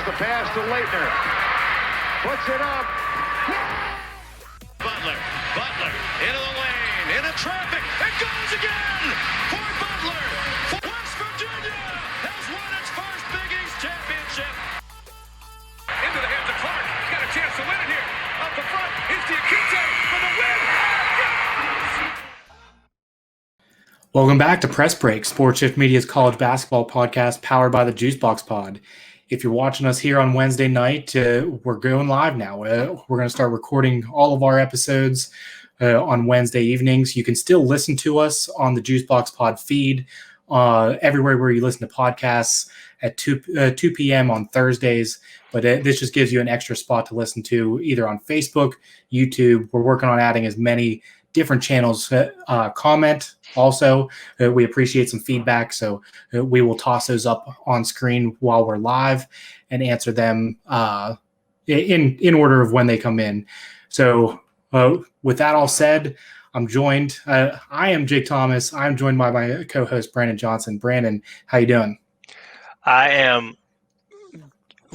the pass to Leitner. Puts it up. Butler into the lane, into traffic. It goes again for Butler. West Virginia has won its first Big East championship. Into the hands of Clark. Got a chance to win it here. Up the front. Here's Diakite for the win. Welcome back to Press Break, Sports Shift Media's college basketball podcast powered by the Juicebox Pod. If you're watching us here on Wednesday night, we're going live now. We're going to start recording all of our episodes on Wednesday evenings. You can still listen to us on the Juicebox Pod feed, everywhere where you listen to podcasts at 2 p.m. on Thursdays. But this just gives you an extra spot to listen to either on Facebook, YouTube. We're working on adding as many different channels. Comment also. We appreciate some feedback, so we will toss those up on screen while we're live and answer them in order of when they come in. So with that all said, I'm joined. I am Jake Thomas. I'm joined by my co-host Brandon Johnson. Brandon, how you doing? I am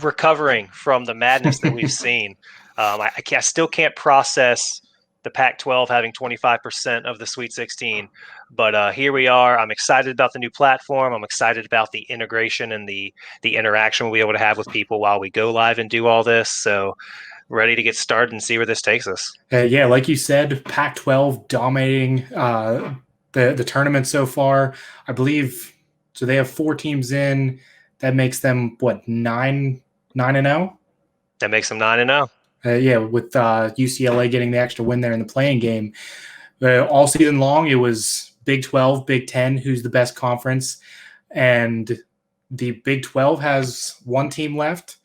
recovering from the madness that we've seen. I still can't process the Pac-12 having 25% of the Sweet 16. But here we are. I'm excited about the new platform. I'm excited about the integration and the interaction we'll be able to have with people while we go live and do all this. So ready to get started and see where this takes us. Yeah, like you said, Pac-12 dominating the tournament so far. I believe, so they have 4 teams in. That makes them, what, 9-0? That makes them 9-0. Yeah, with UCLA getting the extra win there in the playing game. All season long, it was Big 12, Big 10, who's the best conference. And the Big 12 has 1 team left,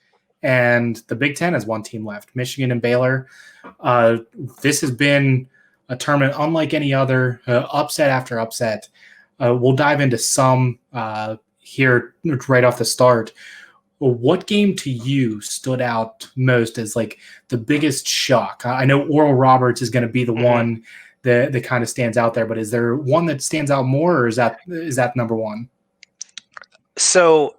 and the Big 10 has 1 team left, Michigan and Baylor. This has been a tournament unlike any other, upset after upset. We'll dive into some here right off the start. What game to you stood out most as like the biggest shock? I know Oral Roberts is going to be the one that kind of stands out there, but is there one that stands out more, or is that number one? So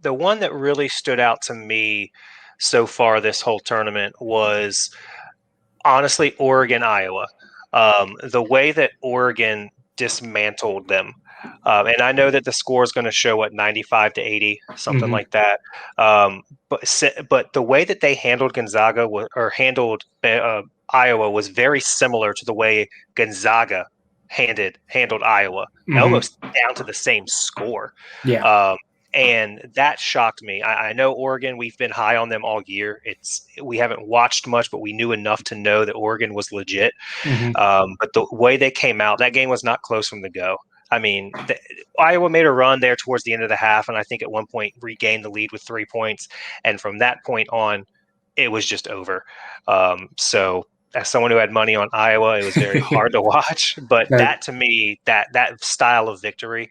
the one that really stood out to me so far this whole tournament was honestly Oregon, Iowa. The way that Oregon dismantled them. And I know that the score is going to show 95-80, something like that. But the way that they handled Gonzaga handled Iowa was very similar to the way Gonzaga handled Iowa, almost down to the same score. Yeah. And that shocked me. I know Oregon, we've been high on them all year. We haven't watched much, but we knew enough to know that Oregon was legit. But the way they came out, that game was not close from the go. I mean, Iowa made a run there towards the end of the half, and I think at one point regained the lead with 3 points. And from that point on, it was just over. So as someone who had money on Iowa, it was very hard to watch. But that, to me, that style of victory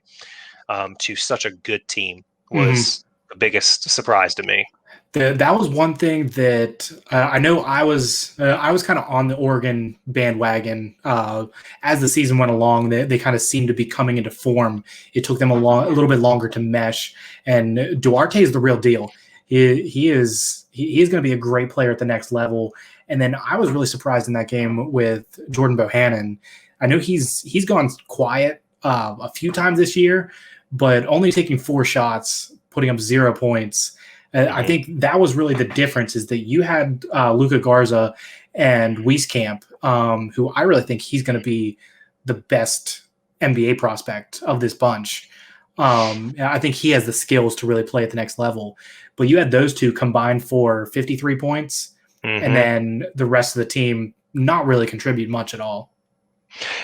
to such a good team was the biggest surprise to me. That was one thing that I know I was kind of on the Oregon bandwagon as the season went along. They kind of seemed to be coming into form. It took them a little bit longer to mesh. And Duarte is the real deal. He is going to be a great player at the next level. And then I was really surprised in that game with Jordan Bohannon. I know he's gone quiet a few times this year, but only taking 4 shots, putting up 0 points. I think that was really the difference, is that you had Luka Garza and Wieskamp, who I really think he's going to be the best NBA prospect of this bunch. I think he has the skills to really play at the next level. But you had those two combined for 53 points, and then the rest of the team not really contribute much at all.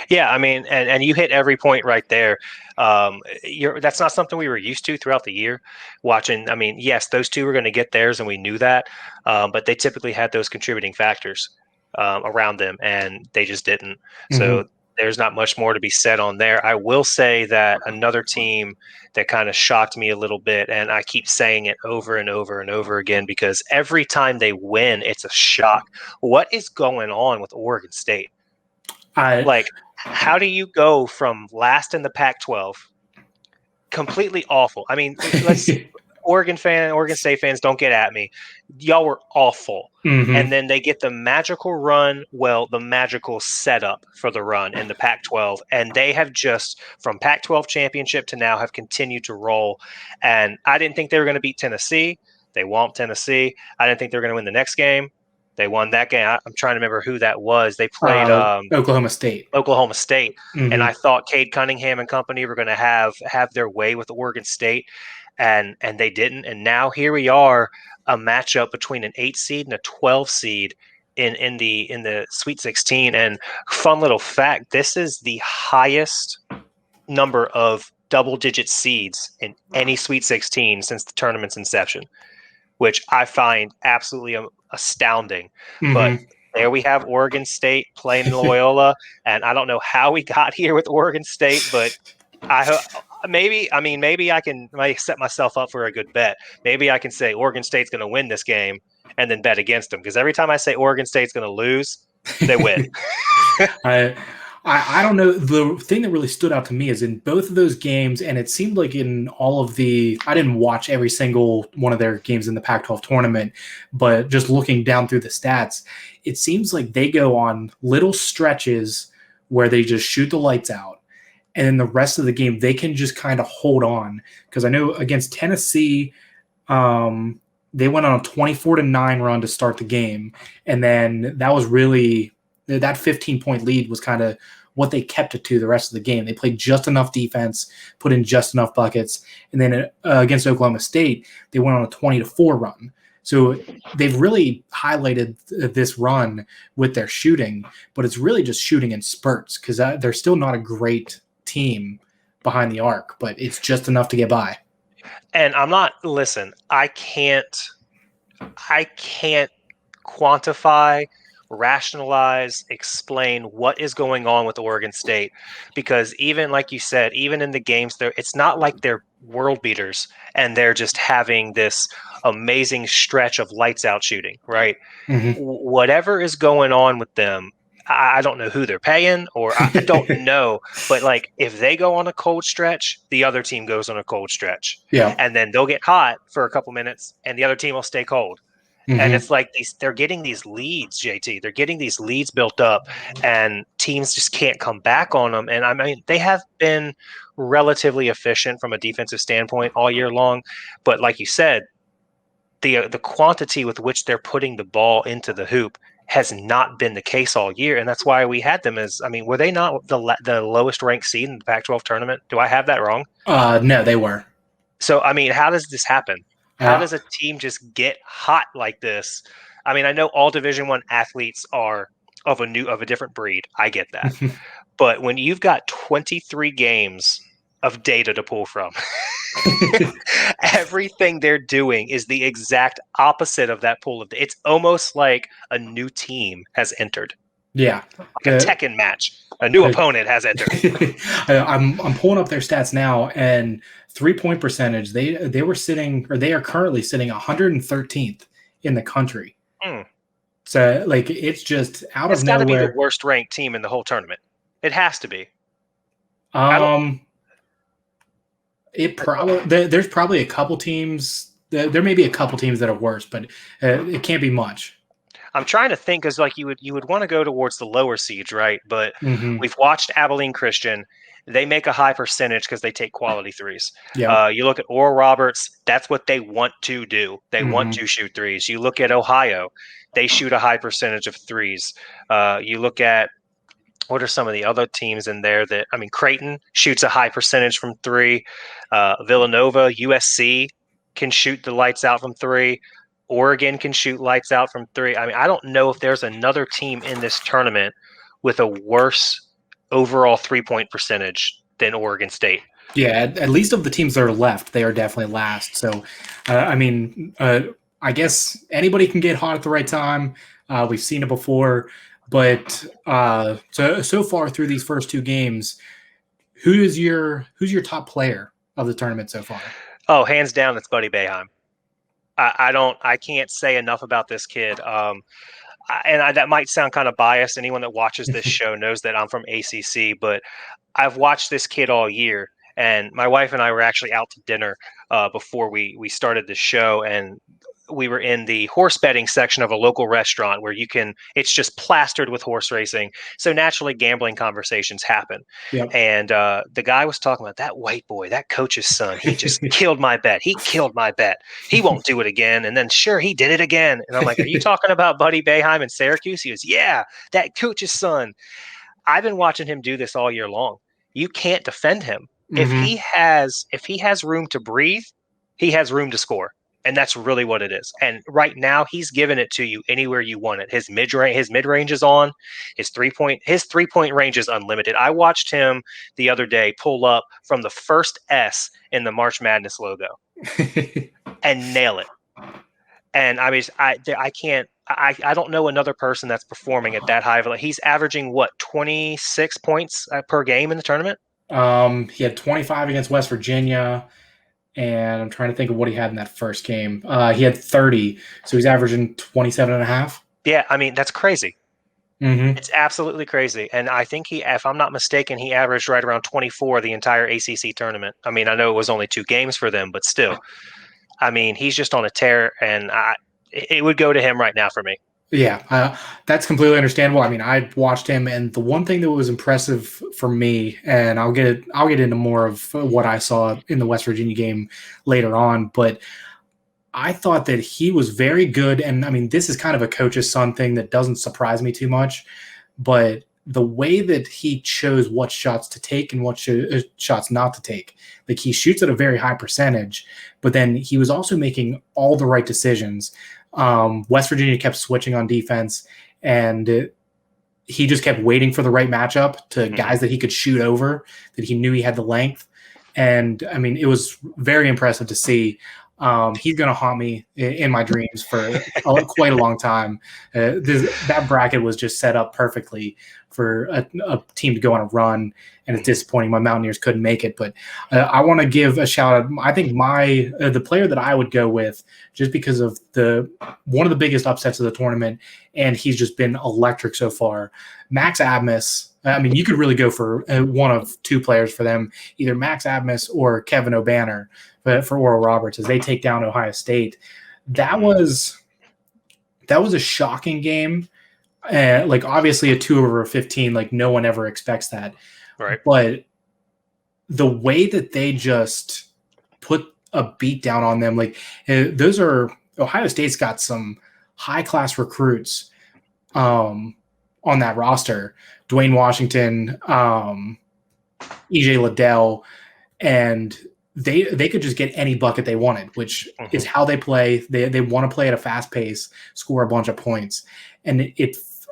Yeah, I mean, and you hit every point right there. That's not something we were used to throughout the year watching. I mean, yes, those two were going to get theirs, and we knew that, but they typically had those contributing factors around them, and they just didn't. So there's not much more to be said on there. I will say that another team that kind of shocked me a little bit, and I keep saying it over and over and over again because every time they win, it's a shock. What is going on with Oregon State? How do you go from last in the Pac-12, completely awful? I mean, Oregon State fans, don't get at me. Y'all were awful. Mm-hmm. And then they get the magical run, the magical setup for the run in the Pac-12. And they have just, from Pac-12 championship to now, have continued to roll. And I didn't think they were going to beat Tennessee. They whomped Tennessee. I didn't think they were going to win the next game. They won that game. I'm trying to remember who that was. They played Oklahoma State. Mm-hmm. And I Mm-hmm. thought Cade Cunningham and company were going to have their way with Oregon State, and they didn't. And now here we are, a matchup between an 8 seed and a 12 seed in the Sweet 16. And fun little fact: this is the highest number of double-digit seeds in any Sweet 16 since the tournament's inception, which I find absolutely astounding. Mm-hmm. But there we have Oregon State playing Loyola, and I don't know how we got here with Oregon State, but maybe I can set myself up for a good bet. Maybe I can say Oregon State's going to win this game and then bet against them, because every time I say Oregon State's going to lose, they win. I don't know. The thing that really stood out to me is in both of those games, and it seemed like in all of I didn't watch every single one of their games in the Pac-12 tournament, but just looking down through the stats, it seems like they go on little stretches where they just shoot the lights out. And then the rest of the game, they can just kind of hold on. Because I know against Tennessee, they went on a 24-9 run to start the game. And then that was really... that 15-point lead was kind of what they kept it to the rest of the game. They played just enough defense, put in just enough buckets, and then against Oklahoma State, they went on a 20-4 run. So they've really highlighted this run with their shooting, but it's really just shooting in spurts, because they're still not a great team behind the arc, but it's just enough to get by. And I can't quantify, rationalize, explain what is going on with Oregon State, because even like you said, even in the games there, it's not like they're world beaters and they're just having this amazing stretch of lights out shooting, right? Mm-hmm. Whatever is going on with them, I don't know who they're paying, or I don't know, but like if they go on a cold stretch, the other team goes on a cold stretch, and then they'll get hot for a couple minutes and the other team will stay cold. Mm-hmm. And it's like they're getting these leads, JT. They're getting these leads built up, and teams just can't come back on them. And I mean, they have been relatively efficient from a defensive standpoint all year long. But like you said, the quantity with which they're putting the ball into the hoop has not been the case all year. And that's why we had them as, were they not the lowest ranked seed in the Pac-12 tournament? Do I have that wrong? No, they were. So, how does this happen? How does a team just get hot like this? I know all Division I athletes are of a different breed. I get that. But when you've got 23 games of data to pull from, everything they're doing is the exact opposite of that pool of it's almost like a new team has entered. Yeah. Like a Tekken match. A new opponent has entered. I'm pulling up their stats now, and 3-point percentage, they are currently sitting 113th in the country. So like it's just out of nowhere. It's got to be the worst ranked team in the whole tournament. It has to be. There's probably a couple teams. There may be a couple teams that are worse, but it can't be much. I'm trying to think, because like you would want to go towards the lower seeds, right? But we've watched Abilene Christian. They make a high percentage because they take quality threes. Yeah. You look at Oral Roberts, that's what they want to do. They want to shoot threes. You look at Ohio, they shoot a high percentage of threes. You look at, what are some of the other teams in there that, Creighton shoots a high percentage from three. Villanova, USC can shoot the lights out from three. Oregon can shoot lights out from three. I don't know if there's another team in this tournament with a worse overall 3-point percentage than Oregon State. Yeah, at least of the teams that are left, they are definitely last. So, I guess anybody can get hot at the right time. We've seen it before. But so far through these first two games, who's your top player of the tournament so far? Oh, hands down, it's Buddy Boeheim. I can't say enough about this kid. That might sound kind of biased. Anyone that watches this show knows that I'm from ACC, but I've watched this kid all year, And my wife and I were actually out to dinner before we started the show, and we were in the horse betting section of a local restaurant where it's just plastered with horse racing. So naturally gambling conversations happen. Yep. And the guy was talking about that white boy, that coach's son. He just killed my bet. He killed my bet. He won't do it again. And then sure, he did it again. And I'm like, are you talking about Buddy Boeheim in Syracuse? He goes, yeah, that coach's son. I've been watching him do this all year long. You can't defend him. If he has room to breathe, he has room to score. And that's really what it is. And right now, he's giving it to you anywhere you want it. His mid range is on. His 3-point range is unlimited. I watched him the other day pull up from the first S in the March Madness logo and nail it. And I mean, I don't know another person that's performing at that high of a level. He's averaging 26 points per game in the tournament. He had 25 against West Virginia. And I'm trying to think of what he had in that first game. He had 30, so he's averaging 27 and a half. Yeah, I mean, that's crazy. It's absolutely crazy. And I think if I'm not mistaken, he averaged right around 24 the entire ACC tournament. I mean, I know it was only 2 games for them, but still. I mean, he's just on a tear, and it would go to him right now for me. Yeah, that's completely understandable. I mean, I watched him, and the one thing that was impressive for me, and I'll get into more of what I saw in the West Virginia game later on, but I thought that he was very good. And I mean, this is kind of a coach's son thing that doesn't surprise me too much, but the way that he chose what shots to take and what shots not to take, like he shoots at a very high percentage, but then he was also making all the right decisions. West Virginia kept switching on defense, and he just kept waiting for the right matchup to guys that he could shoot over, that he knew he had the length. And I mean, it was very impressive to see. He's going to haunt me in my dreams for quite a long time. That bracket was just set up perfectly for a team to go on a run, and it's disappointing my Mountaineers couldn't make it. But I want to give a shout out. I think the player that I would go with, just because of one of the biggest upsets of the tournament, and he's just been electric so far, Max Abmas. I mean, you could really go for one of 2 players for them, either Max Abmas or Kevin O'Banner for Oral Roberts as they take down Ohio State. That was a shocking game. Like obviously a 2/15, like no one ever expects that. Right. But the way that they just put a beat down on them, like Ohio State's got some high class recruits on that roster. Dwayne Washington, EJ Liddell, and they could just get any bucket they wanted, which is how they play. They want to play at a fast pace, score a bunch of points. And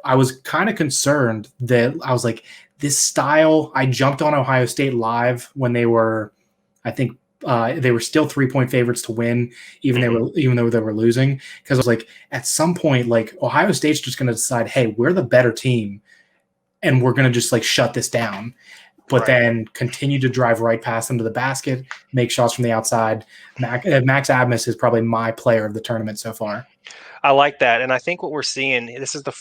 I was kind of concerned that I was like, this style, I jumped on Ohio State live when they were, I think they were still 3-point favorites to win, even though they were losing. Because I was like, at some point, like Ohio State's just going to decide, hey, we're the better team, and we're going to just like shut this down. But then continue to drive right past them to the basket, make shots from the outside. Max Abmas is probably my player of the tournament so far. I like that. And I think what we're seeing, this is the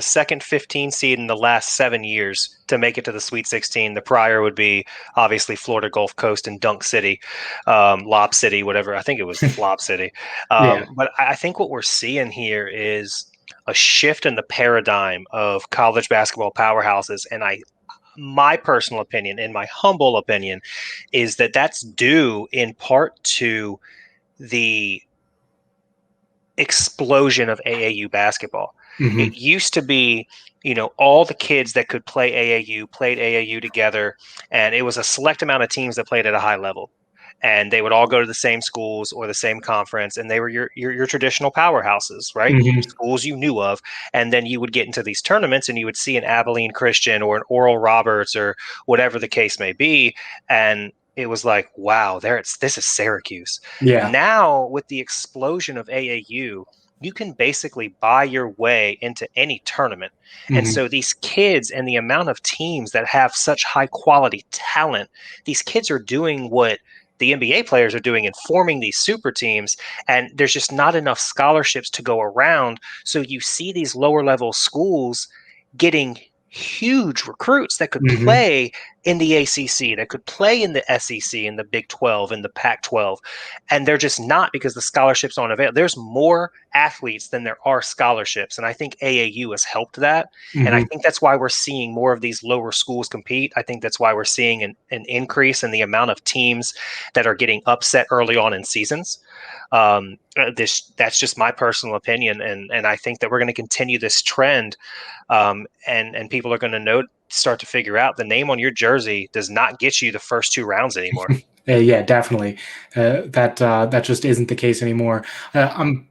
second 15 seed in the last 7 years to make it to the Sweet 16. The prior would be obviously Florida Gulf Coast and Dunk City, Lob City, whatever. I think it was Lob City. But I think what we're seeing here is a shift in the paradigm of college basketball powerhouses. And my personal opinion, in my humble opinion, is that that's due in part to the explosion of AAU basketball. It used to be, all the kids that could play AAU played AAU together, and it was a select amount of teams that played at a high level. And they would all go to the same schools or the same conference, and they were your traditional powerhouses, right? Schools you knew of. And then you would get into these tournaments, and you would see an Abilene Christian or an Oral Roberts or whatever the case may be, and it was like, wow, this is Syracuse. Yeah. Now with the explosion of AAU, you can basically buy your way into any tournament. And so these kids and the amount of teams that have such high quality talent, these kids are doing what the NBA players are doing and forming these super teams, and there's just not enough scholarships to go around. So you see these lower level schools getting huge recruits that could play in the ACC, that could play in the SEC, in the Big 12, in the Pac-12, and they're just not because the scholarships aren't available. There's more athletes than there are scholarships, and I think AAU has helped that, and I think that's why we're seeing more of these lower schools compete. I think that's why we're seeing an increase in the amount of teams that are getting upset early on in seasons. That's just my personal opinion, and I think that we're going to continue this trend, and people are going to start to figure out the name on your jersey does not get you the first 2 rounds anymore. Yeah, definitely. That just isn't the case anymore. I'm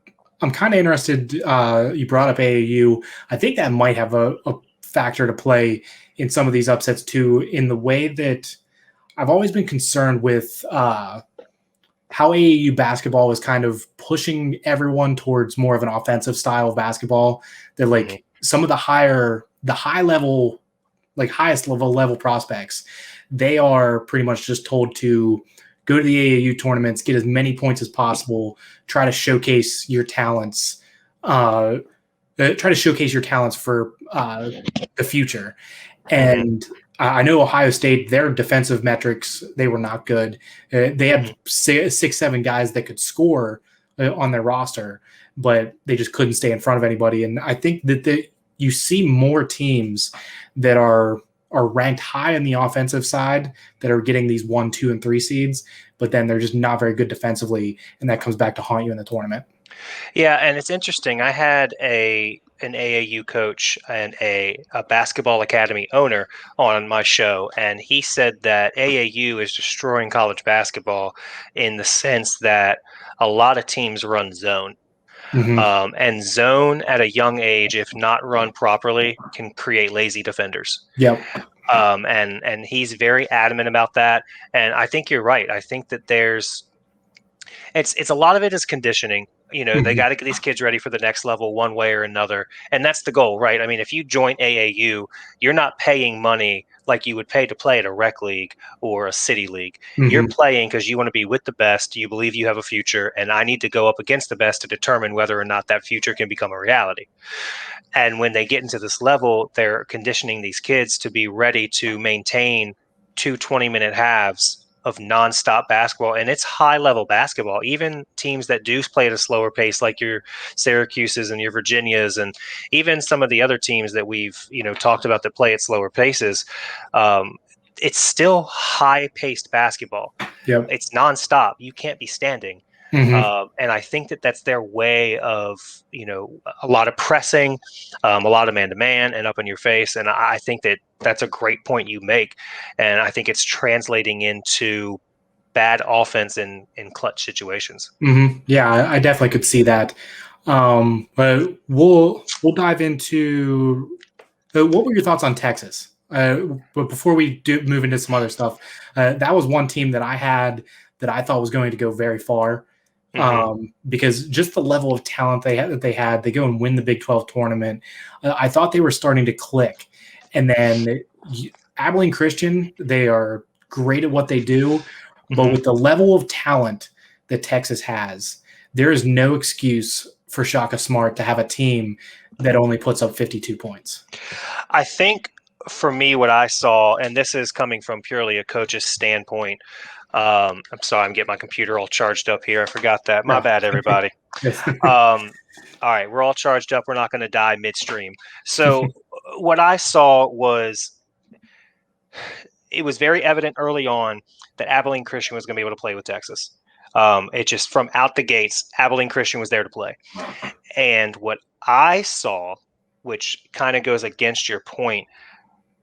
kind of interested. You brought up AAU. I think that might have a factor to play in some of these upsets too, in the way that I've always been concerned with how AAU basketball was kind of pushing everyone towards more of an offensive style of basketball. That like some of the highest level prospects, they are pretty much just told to go to the AAU tournaments, get as many points as possible, try to showcase your talents, for the future. And I know Ohio State, their defensive metrics, they were not good. They had 6-7 guys that could score on their roster, but they just couldn't stay in front of anybody. And I think that you see more teams that are ranked high on the offensive side that are getting these 1, 2, and 3 seeds, but then they're just not very good defensively, and that comes back to haunt you in the tournament. Yeah, and it's interesting. I had an AAU coach and a basketball academy owner on my show, and he said that AAU is destroying college basketball in the sense that a lot of teams run zone. And zone at a young age, if not run properly, can create lazy defenders. Yep. And he's very adamant about that. And I think you're right. I think that it's a lot of it is conditioning. They got to get these kids ready for the next level one way or another. And that's the goal, right? I mean, if you join AAU, you're not paying money like you would pay to play at a rec league or a city league. You're playing because you want to be with the best. You believe you have a future, and I need to go up against the best to determine whether or not that future can become a reality. And when they get into this level, they're conditioning these kids to be ready to maintain 2 20-minute halves of nonstop basketball, and it's high-level basketball. Even teams that do play at a slower pace, like your Syracuses and your Virginias, and even some of the other teams that we've talked about that play at slower paces, it's still high-paced basketball. Yep. It's nonstop. You can't be standing. And I think that that's their way of, a lot of pressing, a lot of man-to-man and up in your face. And I think that that's a great point you make. And I think it's translating into bad offense in clutch situations. Yeah, I definitely could see that. But we'll dive into what were your thoughts on Texas? But before we move into some other stuff, that was one team that I had that I thought was going to go very far. Because just the level of talent they go and win the Big 12 tournament. I thought they were starting to click. And then Abilene Christian, they are great at what they do, but with the level of talent that Texas has, there is no excuse for Shaka Smart to have a team that only puts up 52 points. I think for me, what I saw, and this is coming from purely a coach's standpoint, I'm sorry, I'm getting my computer all charged up here. I forgot that. My bad, everybody. All right, we're all charged up. We're not going to die midstream. So what I saw was it was very evident early on that Abilene Christian was going to be able to play with Texas. It just from out the gates, Abilene Christian was there to play. And what I saw, which kind of goes against your point,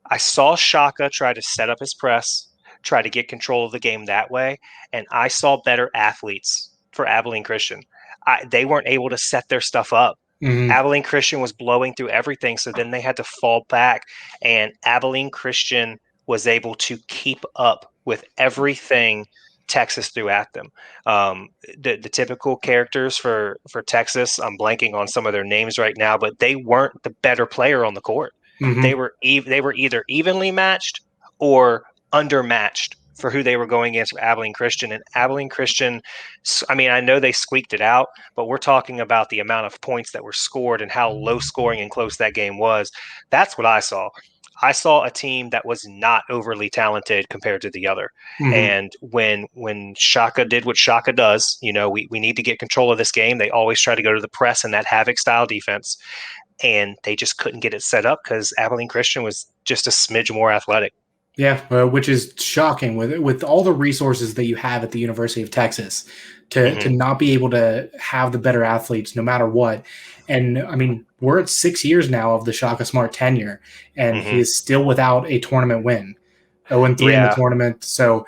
I saw Shaka try to set up his press, try to get control of the game that way. And I saw better athletes for Abilene Christian. They weren't able to set their stuff up. Abilene Christian was blowing through everything. So then they had to fall back, and Abilene Christian was able to keep up with everything Texas threw at them. The typical characters for Texas, I'm blanking on some of their names right now, but they weren't the better player on the court. They were either evenly matched or undermatched for who they were going against Abilene Christian. And Abilene Christian, I mean, I know they squeaked it out, but we're talking about the amount of points that were scored and how low scoring and close that game was. That's what I saw. I saw a team that was not overly talented compared to the other. Mm-hmm. And when Shaka did what Shaka does, we need to get control of this game. They always try to go to the press and that havoc style defense. And they just couldn't get it set up because Abilene Christian was just a smidge more athletic. Yeah, which is shocking with all the resources that you have at the University of Texas to not be able to have the better athletes no matter what. And I mean, we're at 6 years now of the Shaka Smart tenure, and he is still without a tournament win, 0-3 in the tournament. So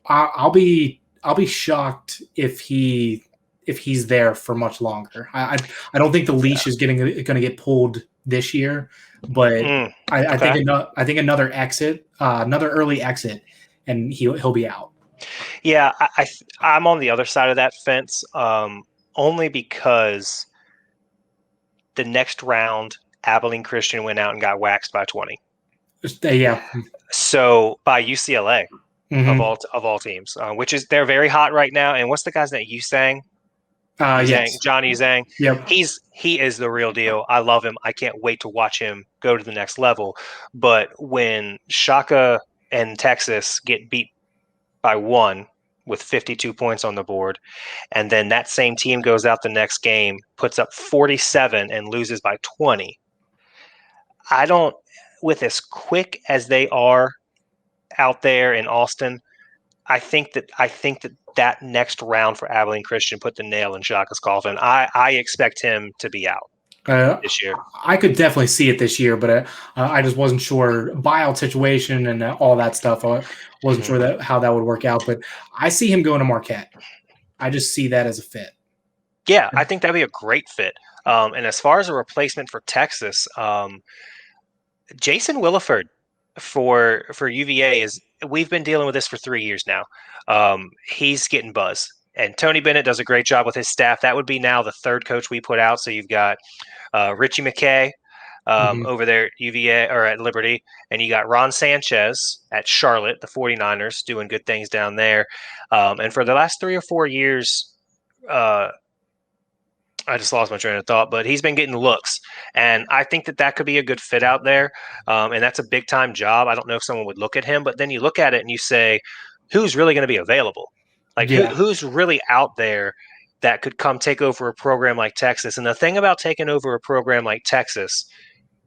I'll be shocked if he's there for much longer. I don't think the leash is going to get pulled this year, but I think another exit, another early exit, and he'll be out. Yeah, I'm on the other side of that fence, only because the next round, Abilene Christian went out and got waxed by 20. Yeah. So by UCLA of all teams, which is they're very hot right now. And what's the guy's name? Uzang? Yes. Johnny Uzang. Yep. He is the real deal. I love him. I can't wait to watch him go to the next level. But when Shaka and Texas get beat by 1 with 52 points on the board, and then that same team goes out the next game, puts up 47 and loses by 20. With as quick as they are out there in Austin, I think that next round for Abilene Christian put the nail in Shaka's coffin. I expect him to be out this year. I could definitely see it this year, but I just wasn't sure buyout situation and all that stuff. I wasn't sure how that would work out, but I see him going to Marquette. I just see that as a fit. Yeah, I think that'd be a great fit. And as far as a replacement for Texas, Jason Williford for UVA we've been dealing with this for 3 years now. He's getting buzz, and Tony Bennett does a great job with his staff. That would be now the third coach we put out. So you've got Richie McKay over there at UVA or at Liberty, and you got Ron Sanchez at Charlotte, the 49ers, doing good things down there. And for the last 3 or 4 years, I just lost my train of thought, but he's been getting looks, and I think that could be a good fit out there. And that's a big time job. I don't know if someone would look at him, but then you look at it and you say, who's really going to be available? Like who's really out there that could come take over a program like Texas? And the thing about taking over a program like Texas,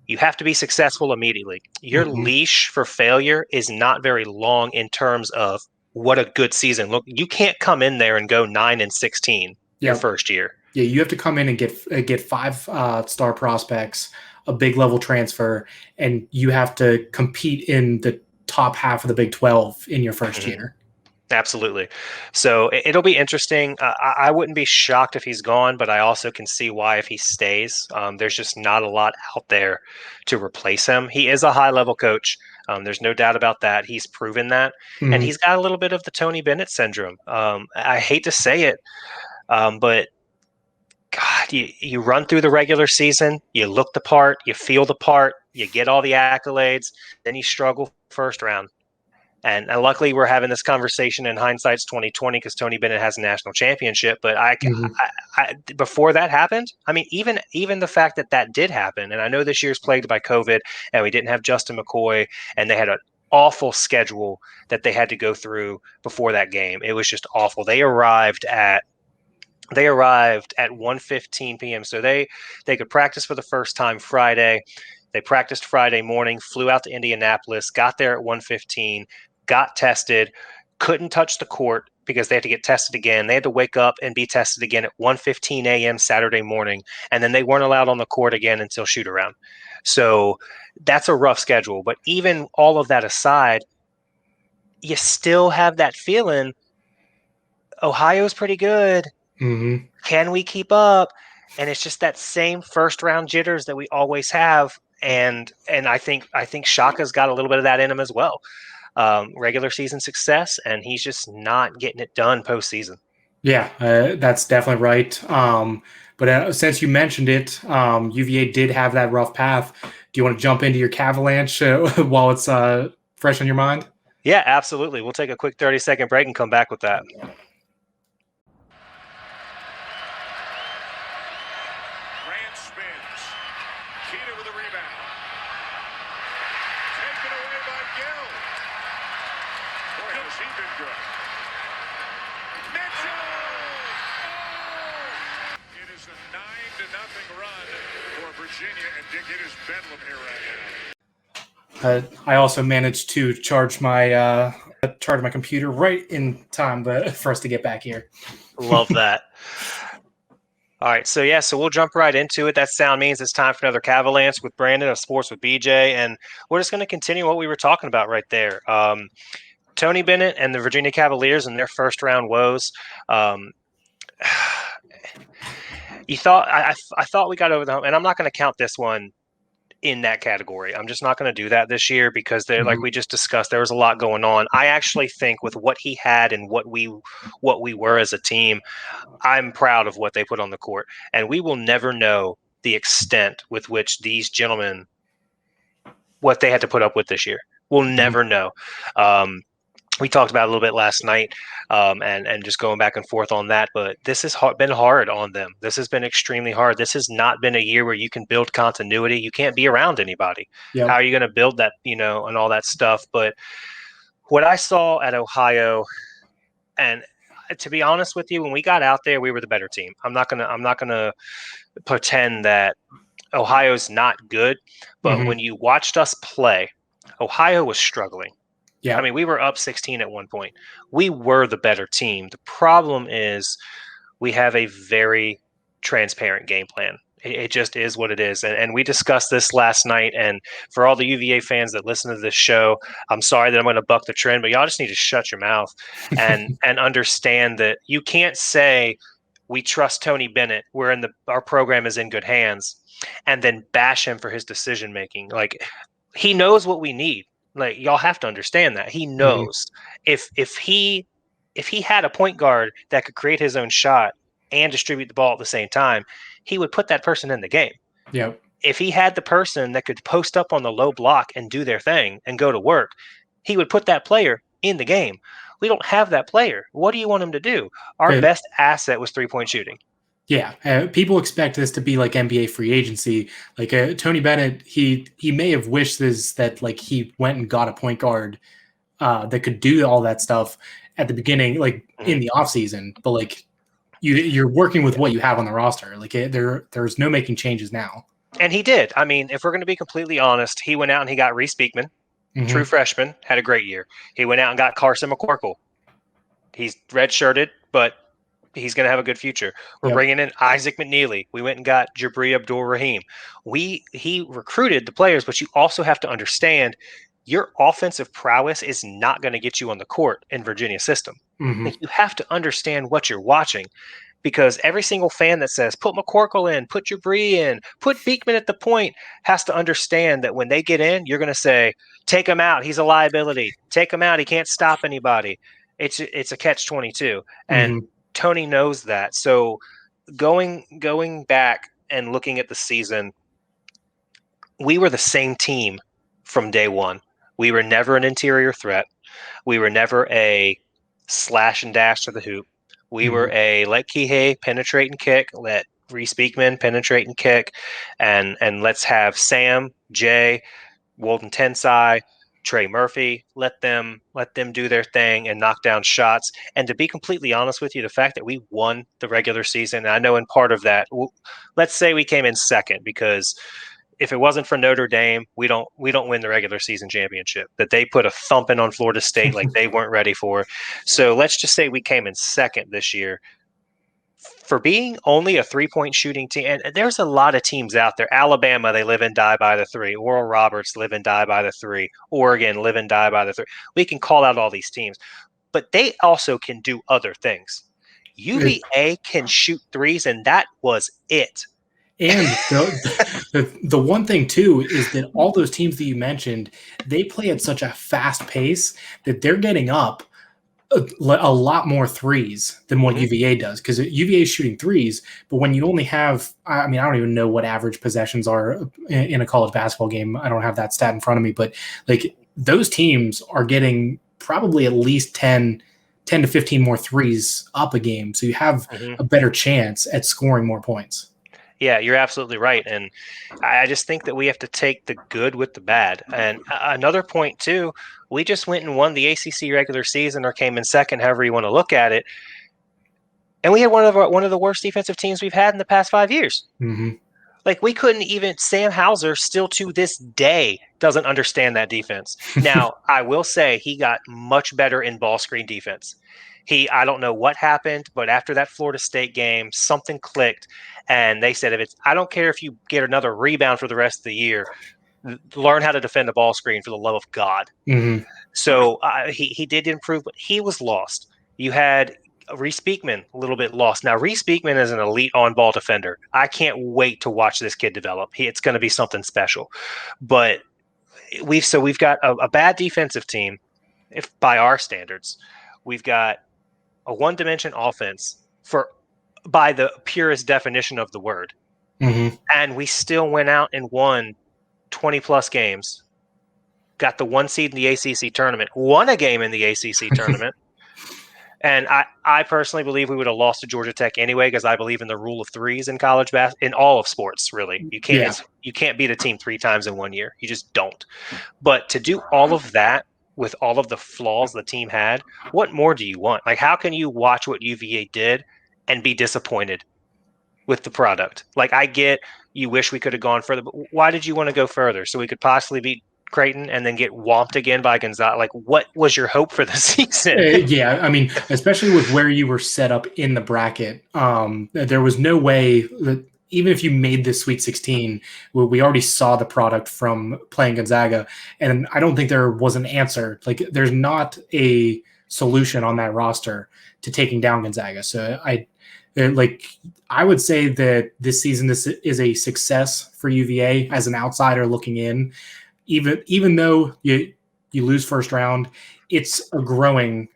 you have to be successful immediately. Your leash for failure is not very long in terms of what a good season look. You can't come in there and go 9-16 your first year. Yeah, you have to come in and get 5-star prospects, a big level transfer, and you have to compete in the top half of the Big 12 in your first year. Absolutely. So it'll be interesting. I wouldn't be shocked if he's gone, but I also can see why if he stays. There's just not a lot out there to replace him. He is a high-level coach. There's no doubt about that. He's proven that. And he's got a little bit of the Tony Bennett syndrome. I hate to say it, but God, you run through the regular season, you look the part, you feel the part, you get all the accolades, then you struggle first round. And luckily, we're having this conversation in hindsight's 2020 because Tony Bennett has a national championship. But I before that happened, I mean, even the fact that did happen, and I know this year's plagued by COVID, and we didn't have Justin McCoy, and they had an awful schedule that they had to go through before that game. It was just awful. They arrived at 1:15 p.m. So they could practice for the first time Friday. They practiced Friday morning, flew out to Indianapolis, got there at 1:15, got tested, couldn't touch the court because they had to get tested again. They had to wake up and be tested again at 1:15 a.m. Saturday morning, and then they weren't allowed on the court again until shoot around. So that's a rough schedule. But even all of that aside, you still have that feeling Ohio's pretty good. Can we keep up? And it's just that same first round jitters that we always have. And I think Shaka's got a little bit of that in him as well. Regular season success, and he's just not getting it done postseason. Yeah, that's definitely right. But since you mentioned it, UVA did have that rough path. Do you want to jump into your Cavalanche while it's fresh on your mind? Yeah, absolutely. We'll take a quick 30-second break and come back with that. Grant spins. Keita with the rebound. Gill. Boy, has he been good. Mitchell! Oh! It is a 9-0 run for Virginia, and Dick, it is bedlam here right now. I also managed to charge my computer right in time for us to get back here. Love that. All right, so we'll jump right into it. That sound means it's time for another Cavalanche with Brandon of Sports with BJ, and we're just going to continue what we were talking about right there. Tony Bennett and the Virginia Cavaliers and their first-round woes. You thought I thought we got over the hump, and I'm not going to count this one in that category. I'm just not going to do that this year because like we just discussed, there was a lot going on. I actually think with what he had and what we were as a team, I'm proud of what they put on the court, and we will never know the extent with which these gentlemen, what they had to put up with this year. We'll never know. We talked about it a little bit last night, and just going back and forth on that. But this has been hard on them. This has been extremely hard. This has not been a year where you can build continuity. You can't be around anybody. Yep. How are you going to build that, and all that stuff? But what I saw at Ohio, and to be honest with you, when we got out there, we were the better team. I'm not gonna pretend that Ohio's not good, but when you watched us play, Ohio was struggling. Yeah, I mean, we were up 16 at one point. We were the better team. The problem is we have a very transparent game plan. It just is what it is. And we discussed this last night. And for all the UVA fans that listen to this show, I'm sorry that I'm going to buck the trend, but y'all just need to shut your mouth and understand that you can't say we trust Tony Bennett. Our program is in good hands, and then bash him for his decision making. Like, he knows what we need. Like, y'all have to understand that he knows if he had a point guard that could create his own shot and distribute the ball at the same time, he would put that person in the game. Yep. If he had the person that could post up on the low block and do their thing and go to work, he would put that player in the game. We don't have that player. What do you want him to do? Our best asset was 3-point shooting. Yeah, people expect this to be like NBA free agency. Like Tony Bennett, he may have wished that like he went and got a point guard that could do all that stuff at the beginning, like in the offseason. But like you're working with what you have on the roster. Like there's no making changes now. And he did. I mean, if we're going to be completely honest, he went out and he got Reese Beekman, true freshman, had a great year. He went out and got Carson McCorkle. He's redshirted, but he's going to have a good future. We're bringing in Isaac McNeely. We went and got Jabri Abdul-Rahim. He recruited the players, but you also have to understand your offensive prowess is not going to get you on the court in Virginia's system. Like, you have to understand what you're watching, because every single fan that says, put McCorkle in, put Jabri in, put Beekman at the point, has to understand that when they get in, you're going to say, take him out. He's a liability. Take him out. He can't stop anybody. It's a catch-22. And Tony knows that. So going back and looking at the season, we were the same team from day one. We were never an interior threat. We were never a slash and dash to the hoop. We were a let Kihei penetrate and kick, let Reese Beekman penetrate and kick, and let's have Sam, Jay, Walton Tensai, Trey Murphy, let them do their thing and knock down shots. And to be completely honest with you, the fact that we won the regular season, and I know in part of that, let's say we came in second, because if it wasn't for Notre Dame, we don't win the regular season championship. That they put a thumping on Florida State like they weren't ready for. So let's just say we came in second this year. For being only a 3-point shooting team, and there's a lot of teams out there. Alabama, they live and die by the 3. Oral Roberts live and die by the 3. Oregon, live and die by the 3. We can call out all these teams, but they also can do other things. UVA can shoot threes, and that was it. And the one thing, too, is that all those teams that you mentioned, they play at such a fast pace that they're getting up a lot more threes than what UVA does, because UVA is shooting threes, but when you only have, I mean, I don't even know what average possessions are in a college basketball game. I don't have that stat in front of me, but like those teams are getting probably at least 10 to 15 more threes up a game. So you have a better chance at scoring more points. Yeah, you're absolutely right. And I just think that we have to take the good with the bad. And another point, too, we just went and won the ACC regular season or came in second, however you want to look at it. And we had one of the worst defensive teams we've had in the past 5 years. Mm-hmm. Like, we couldn't even – Sam Hauser still to this day doesn't understand that defense. Now, I will say he got much better in ball screen defense. I don't know what happened, but after that Florida State game, something clicked, and they said, I don't care if you get another rebound for the rest of the year, learn how to defend a ball screen for the love of God. Mm-hmm. So he did improve, but he was lost. You had Reese Beekman a little bit lost. Now, Reese Beekman is an elite on-ball defender. I can't wait to watch this kid develop. It's going to be something special. But we've got a bad defensive team, if by our standards. We've got a one-dimension offense by the purest definition of the word. Mm-hmm. And we still went out and won 20-plus games, got the 1 seed in the ACC tournament, won a game in the ACC tournament. And I personally believe we would have lost to Georgia Tech anyway, because I believe in the rule of threes in college basketball, in all of sports, really. You can't beat a team 3 times in 1 year. You just don't. But to do all of that with all of the flaws the team had, what more do you want? Like, how can you watch what UVA did and be disappointed with the product? Like, I get you wish we could have gone further, but why did you want to go further? So we could possibly beat Creighton and then get whomped again by Gonzaga? Like, what was your hope for the season? Yeah, I mean, especially with where you were set up in the bracket, there was no way that even if you made this Sweet 16, we already saw the product from playing Gonzaga, and I don't think there was an answer. Like, there's not a solution on that roster to taking down Gonzaga. So I would say that this season, this is a success for UVA as an outsider looking in. Even though you lose first round, it's a growing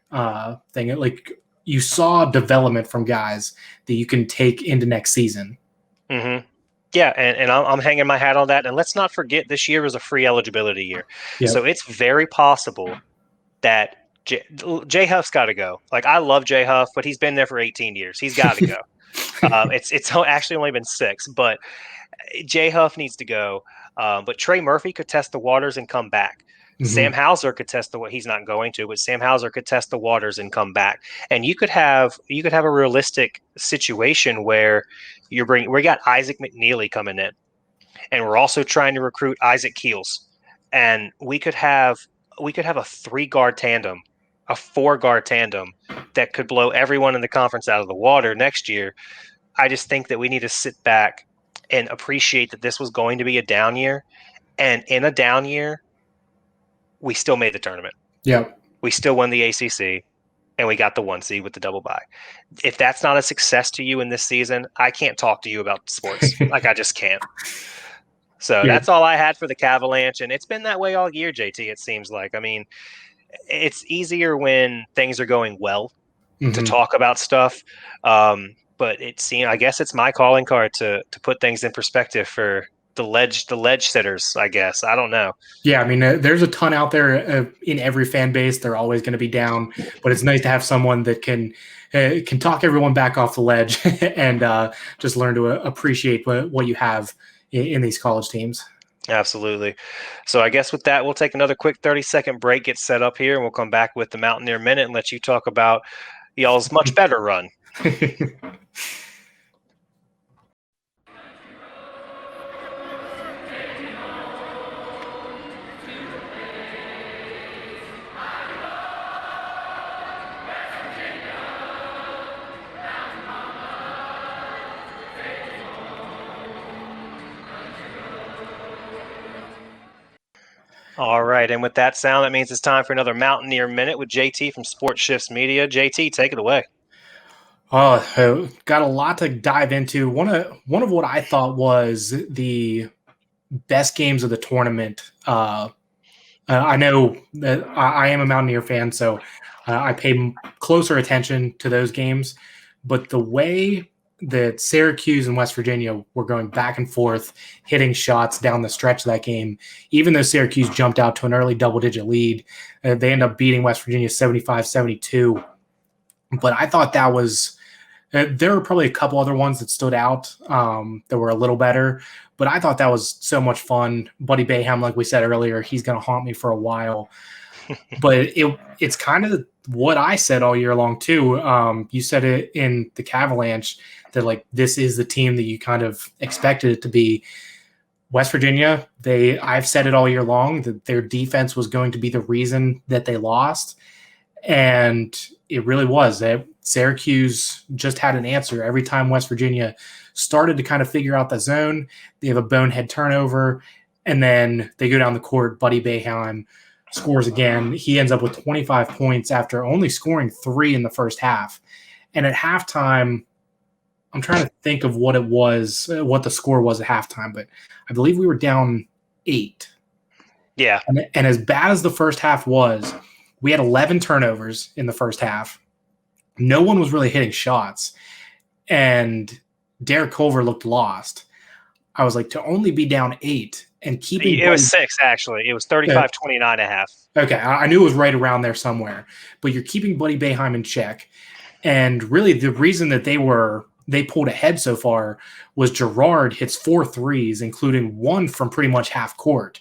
thing. Like, you saw development from guys that you can take into next season. Mm-hmm. Yeah, and I'm hanging my hat on that. And let's not forget, this year was a free eligibility year. Yep. So it's very possible that Jay Huff's got to go. Like, I love Jay Huff, but he's been there for 18 years. He's got to go. It's actually only been 6, but Jay Huff needs to go. But Trey Murphy could test the waters and come back. Mm-hmm. Sam Hauser could test he's not going to, but Sam Hauser could test the waters and come back. And you could have a realistic situation where we got Isaac McNeely coming in, and we're also trying to recruit Isaac Keels. And we could have a 3-guard tandem, a 4-guard tandem that could blow everyone in the conference out of the water next year. I just think that we need to sit back and appreciate that this was going to be a down year. And in a down year, we still made the tournament. Yeah. We still won the ACC, and we got the 1 seed with the double bye. If that's not a success to you in this season, I can't talk to you about sports. Like, I just can't. So That's all I had for the Cavalanche, and it's been that way all year, JT, it seems like. I mean, it's easier when things are going well to talk about stuff. But I guess it's my calling card to put things in perspective for the ledge sitters, I guess. I don't know. Yeah, I mean, there's a ton out there in every fan base. They're always going to be down, but it's nice to have someone that can talk everyone back off the ledge and just learn to appreciate what you have in these college teams. Absolutely. So I guess with that, we'll take another quick 30-second break, get set up here, and we'll come back with the Mountaineer Minute and let you talk about y'all's much better run. All right, and with that sound, that means it's time for another Mountaineer Minute with JT from Sports Shifts Media. JT, take it away. Oh, got a lot to dive into. One of what I thought was the best games of the tournament. I know that I am a Mountaineer fan, so I pay closer attention to those games. But the way that Syracuse and West Virginia were going back and forth, hitting shots down the stretch of that game, even though Syracuse jumped out to an early double-digit lead, they end up beating West Virginia 75-72. But I thought that was There were probably a couple other ones that stood out that were a little better, but I thought that was so much fun. Buddy Bayham, like we said earlier, he's going to haunt me for a while. But it's kind of what I said all year long too. You said it in the Cavalanche that like this is the team that you kind of expected it to be. West Virginia, I've said it all year long that their defense was going to be the reason that they lost. And it really was. Syracuse just had an answer every time West Virginia started to kind of figure out the zone. They have a bonehead turnover, and then they go down the court. Buddy Bayheim scores again. He ends up with 25 points after only scoring 3 in the first half. And at halftime, I'm trying to think of what it was, what the score was at halftime, but I believe we were down 8. Yeah. And as bad as the first half was, we had 11 turnovers in the first half. No one was really hitting shots. And Derek Culver looked lost. I was like, to only be down 8 and keeping... It was 6, actually. It was 35-29 and a half. Okay, I knew it was right around there somewhere. But you're keeping Buddy Bayheim in check. And really the reason that they pulled ahead so far was Girard hits 4 threes, including 1 from pretty much half court.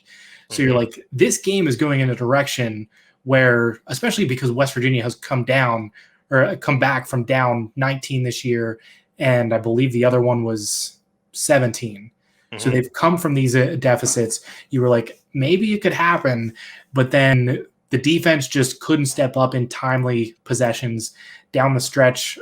So you're like, this game is going in a direction where, especially because West Virginia has come back from down 19 this year, and I believe the other one was 17. So they've come from these deficits. You were like, maybe it could happen, but then the defense just couldn't step up in timely possessions down the stretch.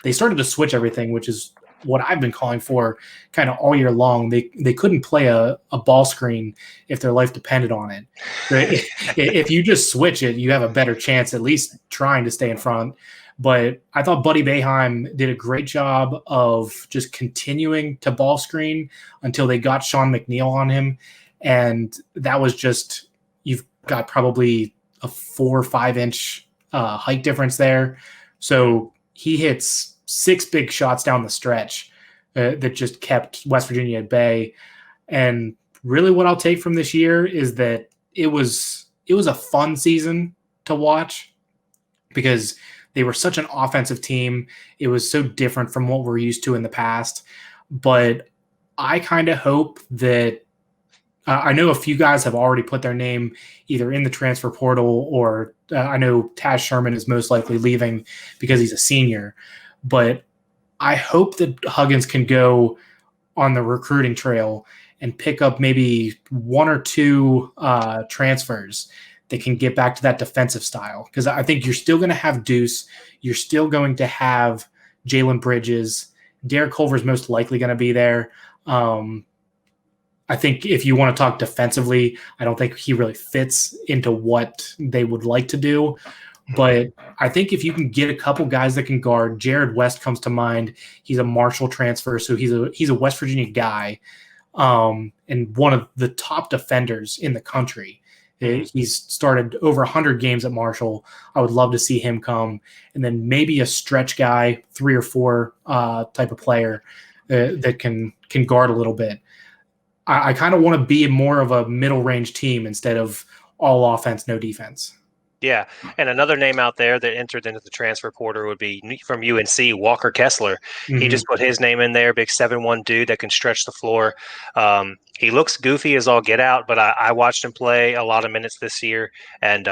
They started to switch everything, which is what I've been calling for kind of all year long. They couldn't play a ball screen if their life depended on it. If you just switch it, you have a better chance at least trying to stay in front. But I thought Buddy Bayheim did a great job of just continuing to ball screen until they got Sean McNeil on him. And that was just, you've got probably a 4 or 5 inch height difference there. So he hits 6 big shots down the stretch that just kept West Virginia at bay. And really what I'll take from this year is that it was a fun season to watch because they were such an offensive team. It was so different from what we're used to in the past. But I kind of hope that I know a few guys have already put their name either in the transfer portal or I know Taz Sherman is most likely leaving because he's a senior. But I hope that Huggins can go on the recruiting trail and pick up maybe 1 or 2 transfers that can get back to that defensive style. Because I think you're still going to have Deuce. You're still going to have Jalen Bridges. Derek Culver's most likely going to be there. I think if you want to talk defensively, I don't think he really fits into what they would like to do. But I think if you can get a couple guys that can guard, Jared West comes to mind. He's a Marshall transfer, so he's a West Virginia guy and one of the top defenders in the country. He's started over 100 games at Marshall. I would love to see him come. And then maybe a stretch guy, 3 or 4 type of player that can guard a little bit. I kind of want to be more of a middle range team instead of all offense, no defense. Yeah, and another name out there that entered into the transfer portal would be from UNC, Walker Kessler. Mm-hmm. He just put his name in there, big 7'1" dude that can stretch the floor. He looks goofy as all get out, but I watched him play a lot of minutes this year, and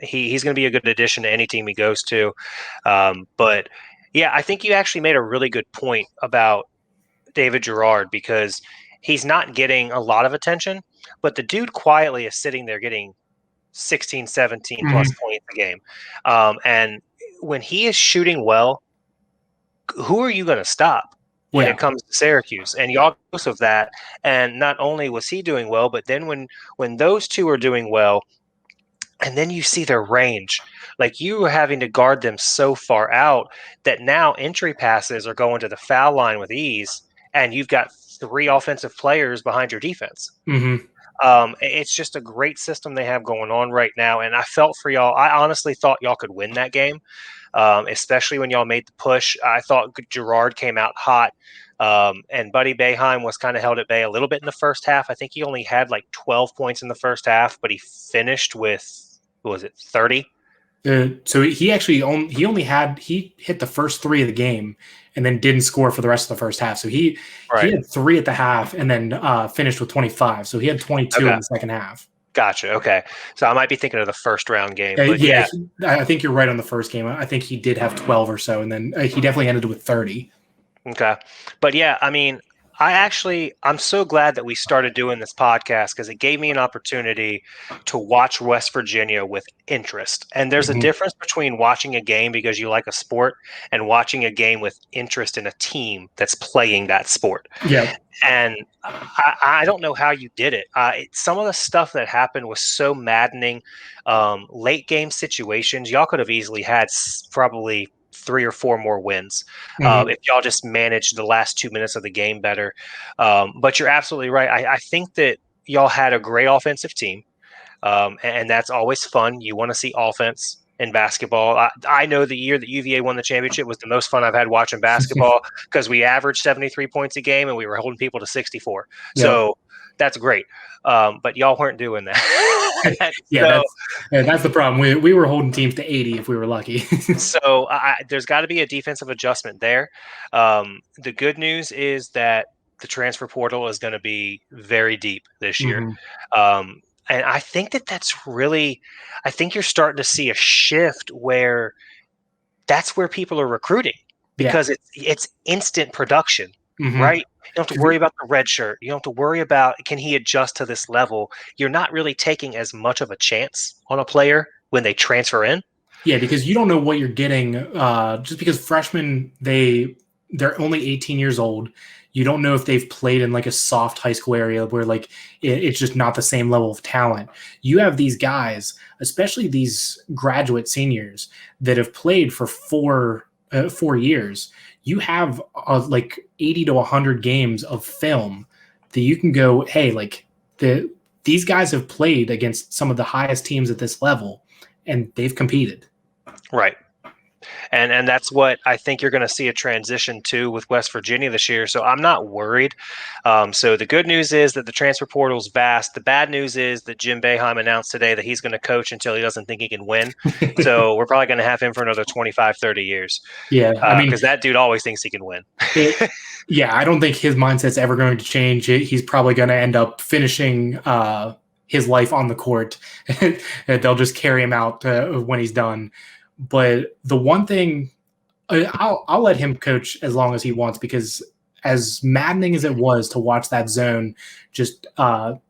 he's going to be a good addition to any team he goes to. But, yeah, I think you actually made a really good point about David Girard because he's not getting a lot of attention, but the dude quietly is sitting there getting 16, 17 plus points a game. And when he is shooting well, who are you going to stop when it comes to Syracuse? And y'all both of that. And not only was he doing well, but then when those two are doing well, and then you see their range, like you are having to guard them so far out that now entry passes are going to the foul line with ease, and you've got 3 offensive players behind your defense. Mm-hmm. It's just a great system they have going on right now. And I felt for y'all, I honestly thought y'all could win that game, especially when y'all made the push. I thought Girard came out hot, and Buddy Bayheim was kind of held at bay a little bit in the first half. I think he only had like 12 points in the first half, but he finished with, 30? So he actually he hit the first 3 of the game and then didn't score for the rest of the first half. So he had 3 at the half and then finished with 25. So he had 22 in the second half. Gotcha. Okay. So I might be thinking of the first round game, but yeah. I think you're right on the first game. I think he did have 12 or so, and then he definitely ended with 30. Okay. But yeah, I mean, I'm so glad that we started doing this podcast because it gave me an opportunity to watch West Virginia with interest. And there's a difference between watching a game because you like a sport and watching a game with interest in a team that's playing that sport. Yeah. And I don't know how you did it. Some of the stuff that happened was so maddening. Late game situations, y'all could have easily had probably 3 or 4 more wins if y'all just managed the last 2 minutes of the game better. But you're absolutely right. I think that y'all had a great offensive team, and that's always fun. You want to see offense in basketball. I know the year that UVA won the championship was the most fun I've had watching basketball because we averaged 73 points a game and we were holding people to 64. Yep. So that's great. But y'all weren't doing that. That's the problem. We were holding teams to 80 if we were lucky. So there's got to be a defensive adjustment there. The good news is that the transfer portal is going to be very deep this year. And I think that's really – I think you're starting to see a shift where that's where people are recruiting because it's instant production, right? You don't have to worry about the red shirt. You don't have to worry about can he adjust to this level. You're not really taking as much of a chance on a player when they transfer in. Yeah, because you don't know what you're getting. Just because freshmen, they're only 18 years old. You don't know if they've played in like a soft high school area where like it's just not the same level of talent. You have these guys, especially these graduate seniors that have played for 4 years. You have like 80 to 100 games of film that you can go, hey, like these guys have played against some of the highest teams at this level and they've competed. Right. And that's what I think you're going to see a transition to with West Virginia this year. So I'm not worried. So the good news is that the transfer portal is vast. The bad news is that Jim Boeheim announced today that he's going to coach until he doesn't think he can win. So we're probably going to have him for another 25, 30 years. Yeah. I mean, because that dude always thinks he can win. I don't think his mindset's ever going to change. He's probably going to end up finishing his life on the court. They'll just carry him out when he's done. But the one thing, I'll let him coach as long as he wants because as maddening as it was to watch that zone just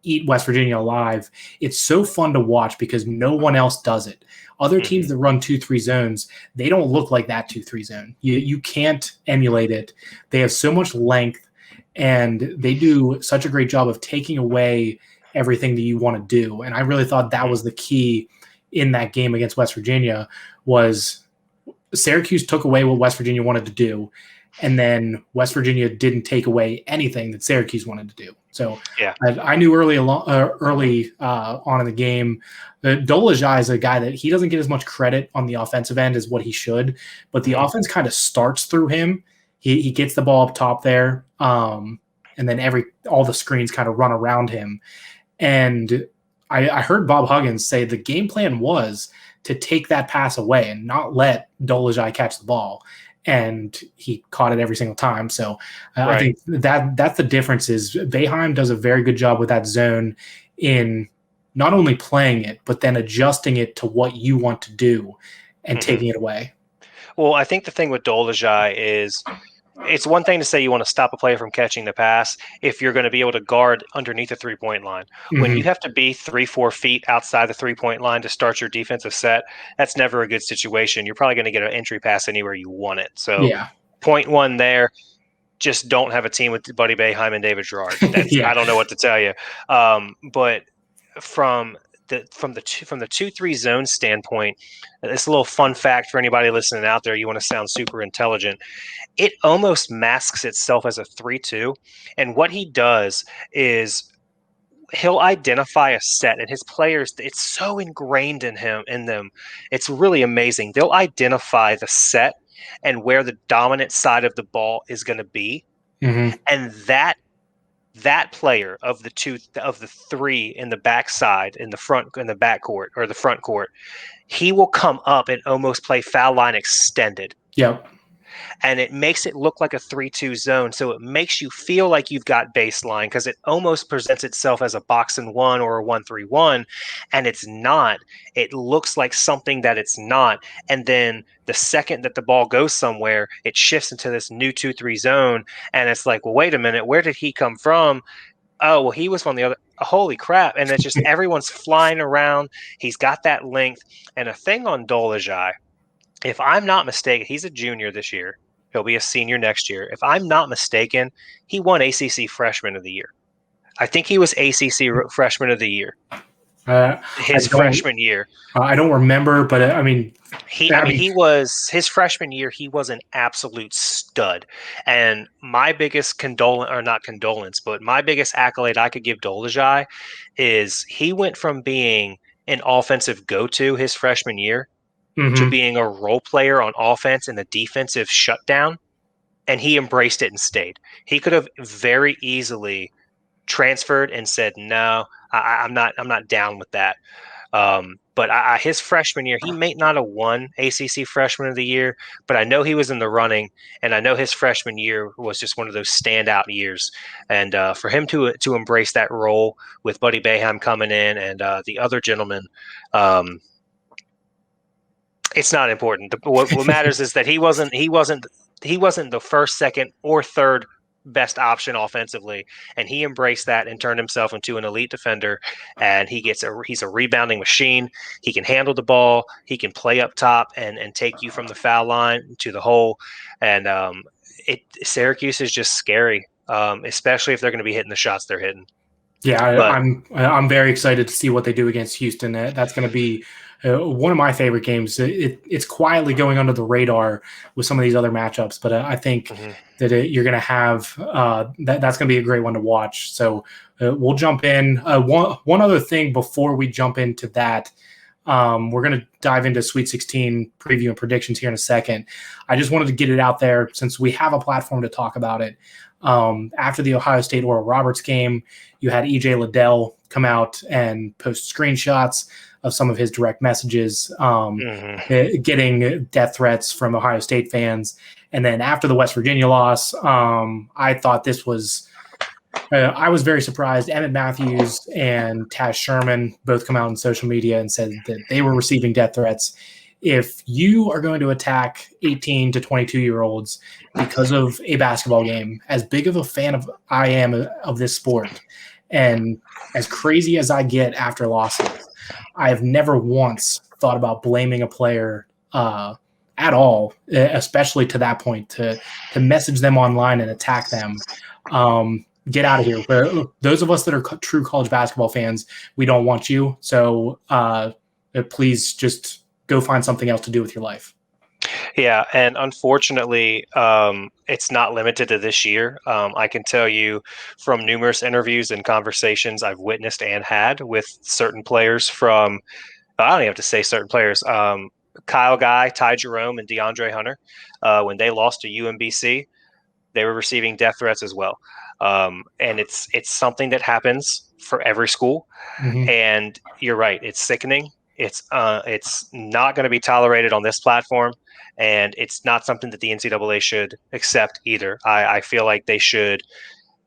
eat West Virginia alive, it's so fun to watch because no one else does it. Other teams that run 2-3 zones, they don't look like that 2-3 zone. You can't emulate it. They have so much length, and they do such a great job of taking away everything that you want to do. And I really thought that was the key in that game against West Virginia was Syracuse took away what West Virginia wanted to do, and then West Virginia didn't take away anything that Syracuse wanted to do. So I knew early on in the game, Dolezaj is a guy that he doesn't get as much credit on the offensive end as what he should, but the offense kind of starts through him. He gets the ball up top there, and then all the screens kind of run around him. And I heard Bob Huggins say the game plan was to take that pass away and not let Dolezaj catch the ball. And he caught it every single time. So I think that's the difference is Boeheim does a very good job with that zone in not only playing it, but then adjusting it to what you want to do and taking it away. Well, I think the thing with Dolezaj is it's one thing to say you want to stop a player from catching the pass if you're going to be able to guard underneath the three-point line. When you have to be 3-4 feet outside the three-point line to start your defensive set, that's never a good situation. You're probably going to get an entry pass anywhere you want it. So point one there, just don't have a team with Buddy Boeheim and David Gerard. I don't know what to tell you. But from the 2-3 zone standpoint, it's a little fun fact for anybody listening out there. You want to sound super intelligent. It almost masks itself as a 3-2. And what he does is he'll identify a set, and his players, it's so ingrained in them. It's really amazing. They'll identify the set and where the dominant side of the ball is going to be. And that that player of the three in the backside, in the back court or the front court, he will come up and almost play foul line extended. Yep. And it makes it look like a 3-2 zone. So it makes you feel like you've got baseline because it almost presents itself as a box and one or a 1-3-1. And it's not. It looks like something that it's not. And then the second that the ball goes somewhere, it shifts into this new 2-3 zone. And it's like, well, wait a minute, where did he come from? Oh, well, he was from the other. Holy crap. And it's just everyone's flying around. He's got that length. And a thing on Dolajai, if I'm not mistaken, he's a junior this year. He'll be a senior next year. If I'm not mistaken, he won ACC Freshman of the Year. I think he was ACC Freshman of the Year. His freshman year. I don't remember, but he was his freshman year. He was an absolute stud. And my biggest my biggest accolade I could give Dolajai is he went from being an offensive go-to his freshman year to being a role player on offense in the defensive shutdown, and he embraced it and stayed. He could have very easily transferred and said, "No, I'm not down with that." But his freshman year, he may not have won ACC Freshman of the Year, but I know he was in the running, and I know his freshman year was just one of those standout years. And for him to embrace that role with Buddy Boeheim coming in and the other gentleman. It's not important. What matters is that he wasn't the first, second, or third best option offensively, and he embraced that and turned himself into an elite defender. And he's a rebounding machine. He can handle the ball. He can play up top and take you from the foul line to the hole. And Syracuse is just scary, especially if they're going to be hitting the shots they're hitting. Yeah, I'm very excited to see what they do against Houston. That's going to be one of my favorite games. It's quietly going under the radar with some of these other matchups, but I think that you're going to have that's going to be a great one to watch. So we'll jump in. One other thing before we jump into that, we're going to dive into Sweet 16 preview and predictions here in a second. I just wanted to get it out there since we have a platform to talk about it. After the Ohio State Oral Roberts game, you had EJ Liddell come out and post screenshots of some of his direct messages, getting death threats from Ohio State fans. And then after the West Virginia loss, I thought this was I was very surprised. Emmett Matthews and Taz Sherman both come out on social media and said that they were receiving death threats. If you are going to attack 18 to 22-year-olds because of a basketball game, as big of a fan of I am of this sport, and as crazy as I get after losses, I have never once thought about blaming a player at all, especially to that point, to message them online and attack them. Get out of here. Those of us that are true college basketball fans, we don't want you. So please just go find something else to do with your life. Yeah, and unfortunately, it's not limited to this year. I can tell you from numerous interviews and conversations I've witnessed and had with certain players from, I don't even have to say certain players, Kyle Guy, Ty Jerome, and DeAndre Hunter, when they lost to UMBC, they were receiving death threats as well. And it's something that happens for every school. And you're right, it's sickening. It's not going to be tolerated on this platform, and it's not something that the NCAA should accept either. I feel like they should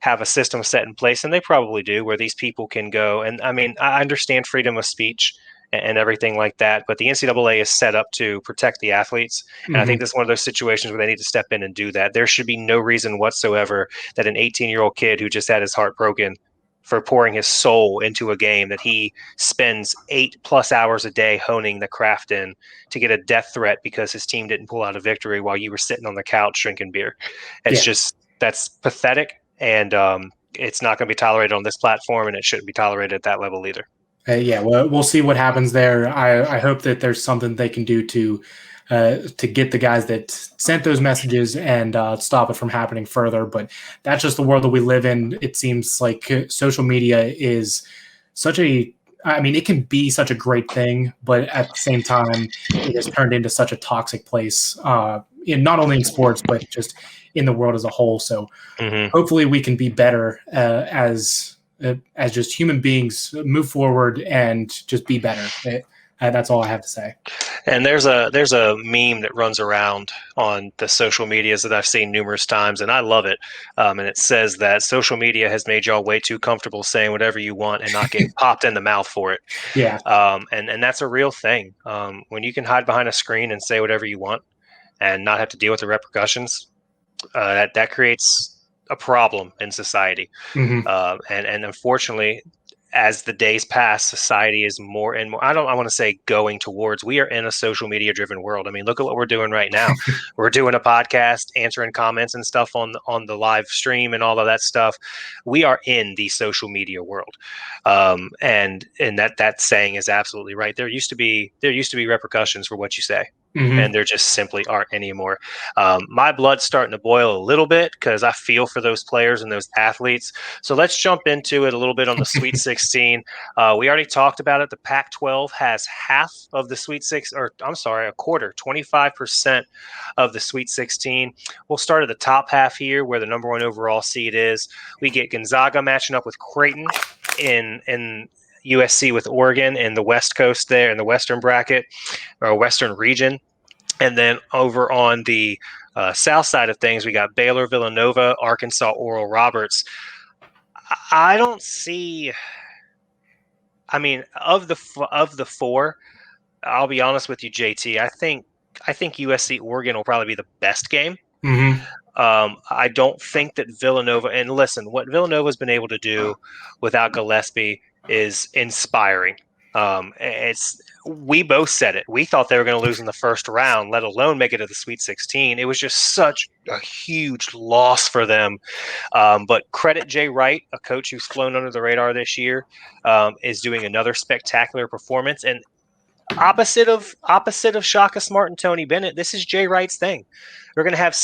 have a system set in place, and they probably do, where these people can go. And I mean, I understand freedom of speech and everything like that, but the NCAA is set up to protect the athletes. And I think this is one of those situations where they need to step in and do that. There should be no reason whatsoever that an 18-year-old kid who just had his heart broken for pouring his soul into a game that he spends 8+ hours a day honing the craft in, to get a death threat because his team didn't pull out a victory while you were sitting on the couch drinking beer. That's pathetic. And it's not going to be tolerated on this platform, and it shouldn't be tolerated at that level either. Well, we'll see what happens there. I hope that there's something they can do to get the guys that sent those messages and stop it from happening further. But that's just the world that we live in. It seems like social media is it can be such a great thing, but at the same time, it has turned into such a toxic place not only in sports but just in the world as a whole. So hopefully we can be better as just human beings, move forward and just be better. That's all I have to say. And there's a meme that runs around on the social medias that I've seen numerous times, and I love it. And it says that social media has made y'all way too comfortable saying whatever you want and not getting popped in the mouth for it. Yeah. And that's a real thing. When you can hide behind a screen and say whatever you want and not have to deal with the repercussions, that creates a problem in society. And unfortunately, as the days pass, society is more and more, I want to say going towards, we are in a social media driven world. I mean, look at what we're doing right now. We're doing a podcast, answering comments and stuff on the live stream and all of that stuff. We are in the social media world. And that saying is absolutely right. There used to be repercussions for what you say. And there just simply aren't anymore. My blood's starting to boil a little bit because I feel for those players and those athletes. So let's jump into it a little bit on the Sweet 16. We already talked about it. The Pac-12 has half of the Sweet 16, or I'm sorry, a quarter, 25% of the Sweet 16. We'll start at the top half here where the number 1 overall seed is. We get Gonzaga matching up with Creighton in USC with Oregon in the West Coast there in the Western bracket or Western region. And then over on the south side of things, we got Baylor, Villanova, Arkansas, Oral Roberts. I don't see. I mean, of the four, I'll be honest with you, JT. I think USC Oregon will probably be the best game. I don't think that Villanova, and listen, what Villanova's been able to do without Gillespie is inspiring. We both said it. We thought they were going to lose in the first round, let alone make it to the Sweet 16. It was just such a huge loss for them. But credit Jay Wright, a coach who's flown under the radar this year, is doing another spectacular performance. And opposite of Shaka Smart and Tony Bennett, this is Jay Wright's thing. We're going to have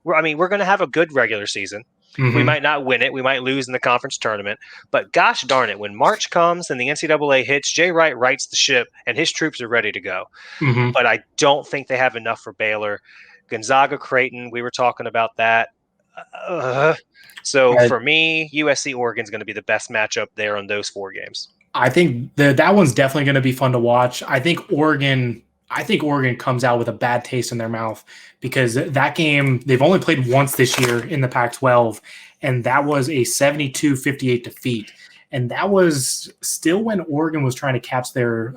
we're going to have a good regular season. We might not win it. We might lose in the conference tournament. But gosh darn it, when March comes and the NCAA hits, Jay Wright rights the ship and his troops are ready to go. But I don't think they have enough for Baylor. Gonzaga, Creighton, we were talking about that. So for me, USC Oregon is going to be the best matchup there on those 4 games. I think that one's definitely going to be fun to watch. I think Oregon comes out with a bad taste in their mouth because that game, they've only played once this year in the Pac-12, and that was a 72-58 defeat. And that was still when Oregon was trying to catch their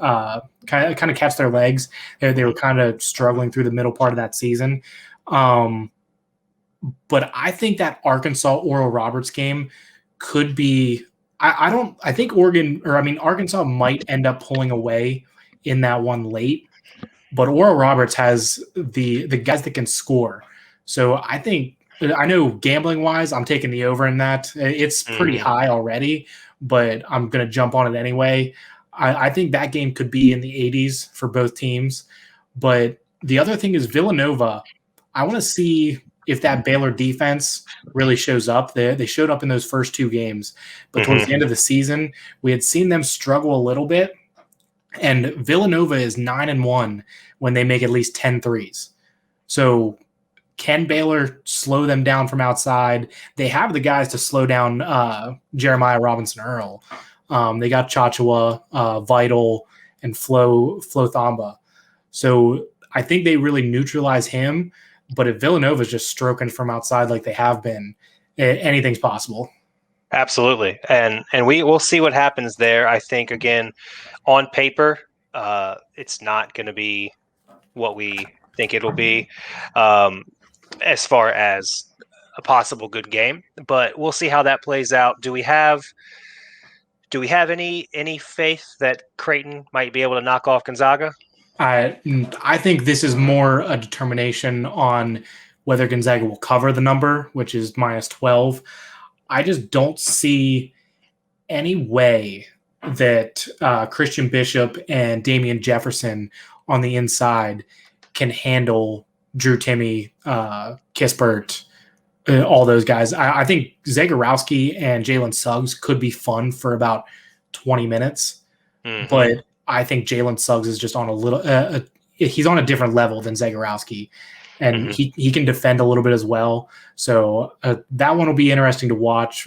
kind of catch their legs. They were kind of struggling through the middle part of that season. But I think that Arkansas Oral Roberts game could be. I think Arkansas might end up pulling away in that one late. But Oral Roberts has the guys that can score. So I know gambling-wise, I'm taking the over in that. It's pretty high already, but I'm going to jump on it anyway. I think that game could be in the 80s for both teams. But the other thing is Villanova. I want to see if that Baylor defense really shows up. They showed up in those first 2 games. But towards the end of the season, we had seen them struggle a little bit. And Villanova is 9-1 when they make at least 10 threes. So can Baylor slow them down from outside? They have the guys to slow down Jeremiah Robinson-Earl. They got Chachua, Vital, and Flo Thamba. So I think they really neutralize him. But if Villanova's just stroking from outside like they have been, anything's possible. Absolutely. And we'll see what happens there. I think, again, on paper, it's not going to be what we think it'll be as far as a possible good game. But we'll see how that plays out. Do we have any faith that Creighton might be able to knock off Gonzaga? I think this is more a determination on whether Gonzaga will cover the number, which is -12. I just don't see any way that Christian Bishop and Damian Jefferson on the inside can handle Drew Timme, Kispert, all those guys. I think Zagorowski and Jalen Suggs could be fun for about 20 minutes, but I think Jalen Suggs is just on a little he's on a different level than Zagorowski. and he can defend a little bit as well. So that one will be interesting to watch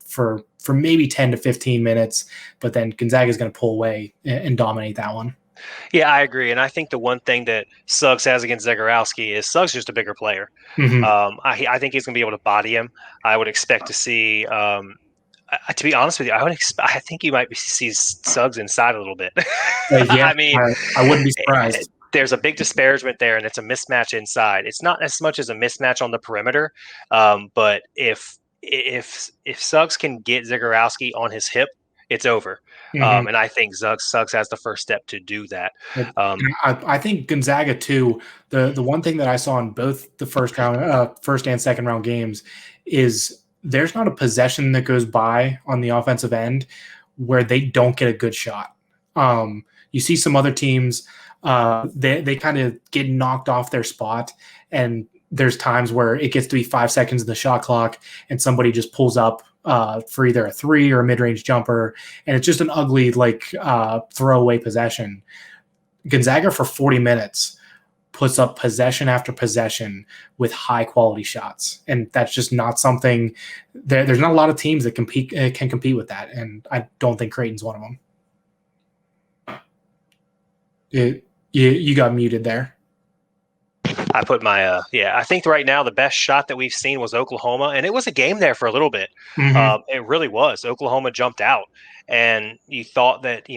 for maybe 10 to 15 minutes. But then Gonzaga is going to pull away and dominate that one. Yeah, I agree. And I think the one thing that Suggs has against Zegarowski is Suggs is just a bigger player. I think he's going to be able to body him. I would expect to see to be honest with you, I think you might see Suggs inside a little bit. Yeah, I mean, I wouldn't be surprised. There's a big disparagement there, and it's a mismatch inside. It's not as much as a mismatch on the perimeter, but if Suggs can get Zegarowski on his hip, it's over. And I think Suggs has the first step to do that. I think Gonzaga too. The one thing that I saw in both the first and second round games is there's not a possession that goes by on the offensive end where they don't get a good shot. You see some other teams, they kind of get knocked off their spot, and there's times where it gets to be 5 seconds in the shot clock and somebody just pulls up for either a three or a mid-range jumper, and it's just an ugly throwaway possession. Gonzaga for 40 minutes puts up possession after possession with high quality shots, and that's just not something there's not a lot of teams that can compete with that, and I don't think Creighton's one of them. You got muted there. I put my I think right now the best shot that we've seen was Oklahoma, and it was a game there for a little bit. It really was. Oklahoma jumped out, and you thought that,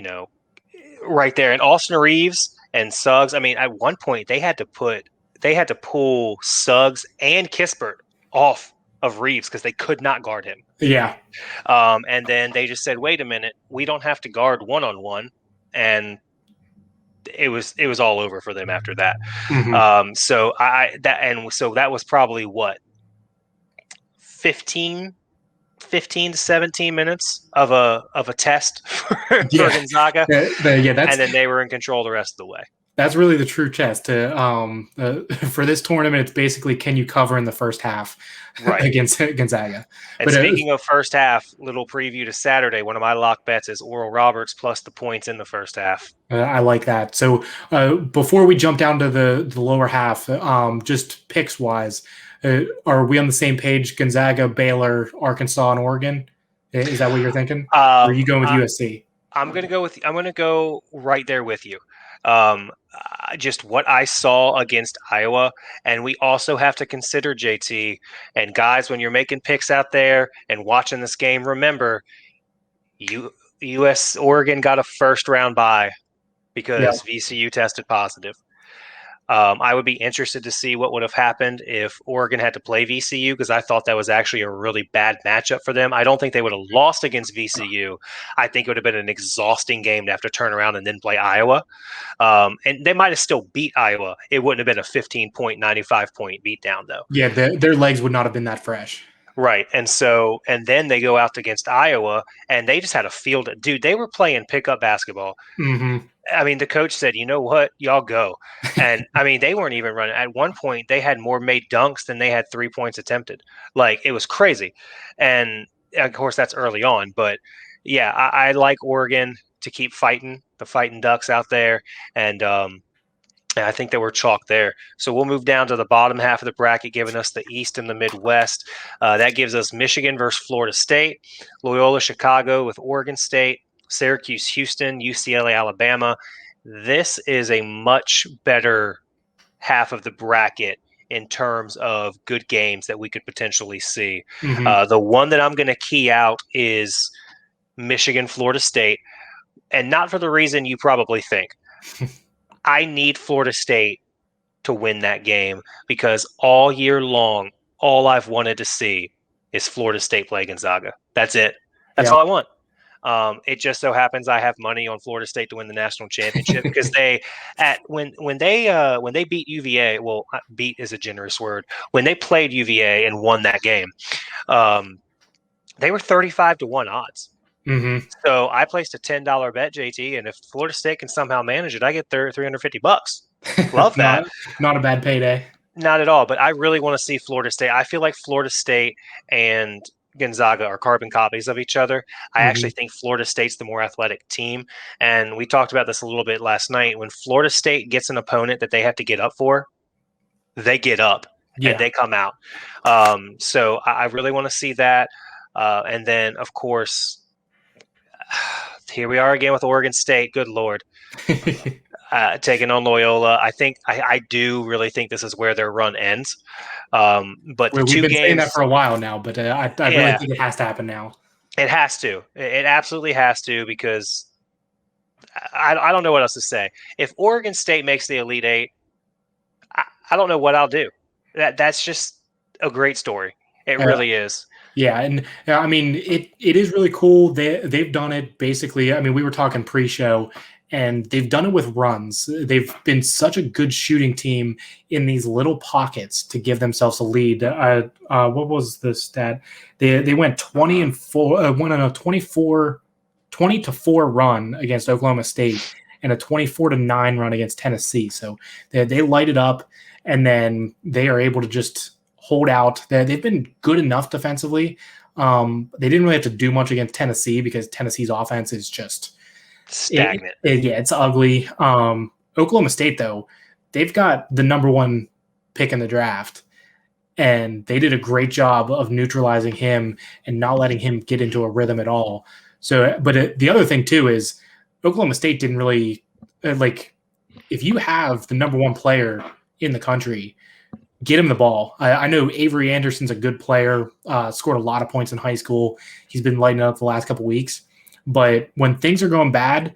right there, and Austin Reeves and Suggs. I mean, at one point they had to pull Suggs and Kispert off of Reeves because they could not guard him. Yeah. And then they just said, "Wait a minute, we don't have to guard 1-on-1," and it was all over for them after that. So that was probably what 15 to 17 minutes of a test for Gonzaga. And then they were in control the rest of the way. That's really the true test. For this tournament, it's basically, can you cover in the first half against Gonzaga? And speaking of first half, little preview to Saturday. One of my lock bets is Oral Roberts plus the points in the first half. I like that. So before we jump down to the lower half, just picks wise, are we on the same page? Gonzaga, Baylor, Arkansas, and Oregon. Is that what you're thinking? Or are you going with USC? I'm going to go right there with you. Just what I saw against Iowa, and we also have to consider, JT, and guys, when you're making picks out there and watching this game, remember, Oregon got a first round bye because VCU tested positive. I would be interested to see what would have happened if Oregon had to play VCU, because I thought that was actually a really bad matchup for them. I don't think they would have lost against VCU. I think it would have been an exhausting game to have to turn around and then play Iowa. And they might have still beat Iowa. It wouldn't have been a 15-point, 95-point beatdown, though. Yeah, their legs would not have been that fresh. Right. And then they go out against Iowa, and they just had a field. Dude, they were playing pickup basketball. I mean, the coach said, "You know what? Y'all go." And I mean, they weren't even running. At one point, they had more made dunks than they had 3 points attempted. Like, it was crazy. And of course, that's early on. But yeah, I like Oregon to keep fighting the Fighting Ducks out there. And I think that we're chalk there. So we'll move down to the bottom half of the bracket, giving us the East and the Midwest. That gives us Michigan versus Florida State, Loyola Chicago with Oregon State, Syracuse, Houston, UCLA, Alabama. This is a much better half of the bracket in terms of good games that we could potentially see. The one that I'm going to key out is Michigan, Florida State, and not for the reason you probably think. I need Florida State to win that game because all year long, all I've wanted to see is Florida State play Gonzaga. That's it. That's all I want. It just so happens I have money on Florida State to win the national championship because when they beat UVA, well, beat is a generous word. When they played UVA and won that game, they were 35-1 odds. So I placed a $10 bet, JT, and if Florida State can somehow manage it, I get $350. Love that. Not a bad payday. Not at all, but I really want to see Florida State. I feel like Florida State and Gonzaga are carbon copies of each other. I actually think Florida State's the more athletic team, and we talked about this a little bit last night. When Florida State gets an opponent that they have to get up for, they get up and they come out. So I really want to see that. And then, of course, here we are again with Oregon State. Good Lord. Taking on Loyola. I do really think this is where their run ends. But the We've two been saying that games, for a while now, but I really think it has to happen now. It has to. It absolutely has to, because I don't know what else to say. If Oregon State makes the Elite Eight, I don't know what I'll do. That's just a great story. It really is. Yeah, and I mean it is really cool. They've done it basically. I mean, we were talking pre-show, and they've done it with runs. They've been such a good shooting team in these little pockets to give themselves a lead. What was the stat? They went 20-4 run against Oklahoma State and a 24-9 run against Tennessee. So they light it up, and then they are able to just hold out. They've been good enough defensively. They didn't really have to do much against Tennessee because Tennessee's offense is just stagnant. It's ugly. Oklahoma State, though, they've got the number 1 pick in the draft, and they did a great job of neutralizing him and not letting him get into a rhythm at all. So, but the other thing too is Oklahoma State didn't really if you have the number 1 player in the country, get him the ball. I know Avery Anderson's a good player, scored a lot of points in high school. He's been lighting up the last couple weeks. But when things are going bad,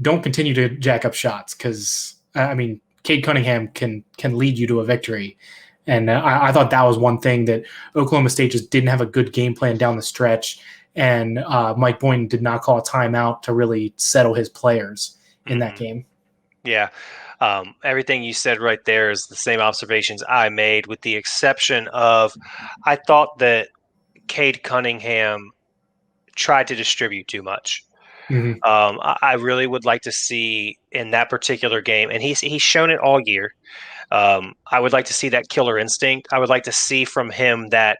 don't continue to jack up shots, because, I mean, Cade Cunningham can lead you to a victory. And I thought that was one thing that Oklahoma State just didn't have a good game plan down the stretch. And Mike Boynton did not call a timeout to really settle his players in that game. Yeah. Everything you said right there is the same observations I made, with the exception of I thought that Cade Cunningham tried to distribute too much. Mm-hmm. I really would like to see in that particular game, and he's shown it all year. I would like to see that killer instinct. I would like to see from him that,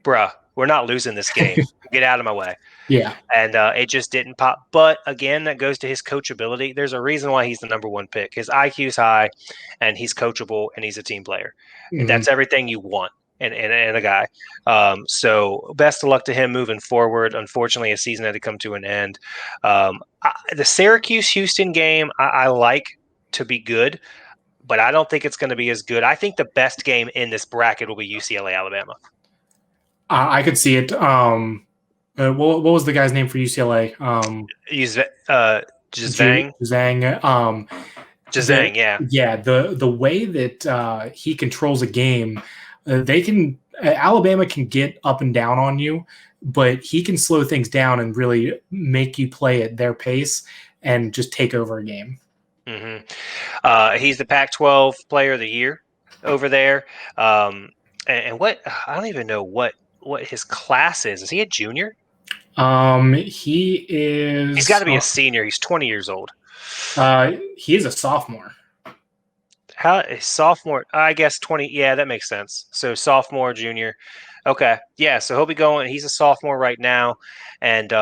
bruh, we're not losing this game. Get out of my way. Yeah. And it just didn't pop. But again, that goes to his coachability. There's a reason why he's the number 1 pick. His IQ's high, and he's coachable, and he's a team player. Mm-hmm. And that's everything you want in a guy. So best of luck to him moving forward. Unfortunately, his season had to come to an end. The Syracuse-Houston game, I like to be good, but I don't think it's going to be as good. I think the best game in this bracket will be UCLA-Alabama. I could see it. What was the guy's name for UCLA? Jazang. Jazang, yeah. Yeah, the way that he controls a game, Alabama can get up and down on you, but he can slow things down and really make you play at their pace and just take over a game. Mm-hmm. He's the Pac-12 Player of the Year over there. And what I don't even know what his class is. Is he a junior? He is. He's got to be a senior. He's 20 years old. He is a sophomore. Sophomore? I guess 20. Yeah, that makes sense. So sophomore, junior. Okay, yeah. So he'll be going. He's a sophomore right now, and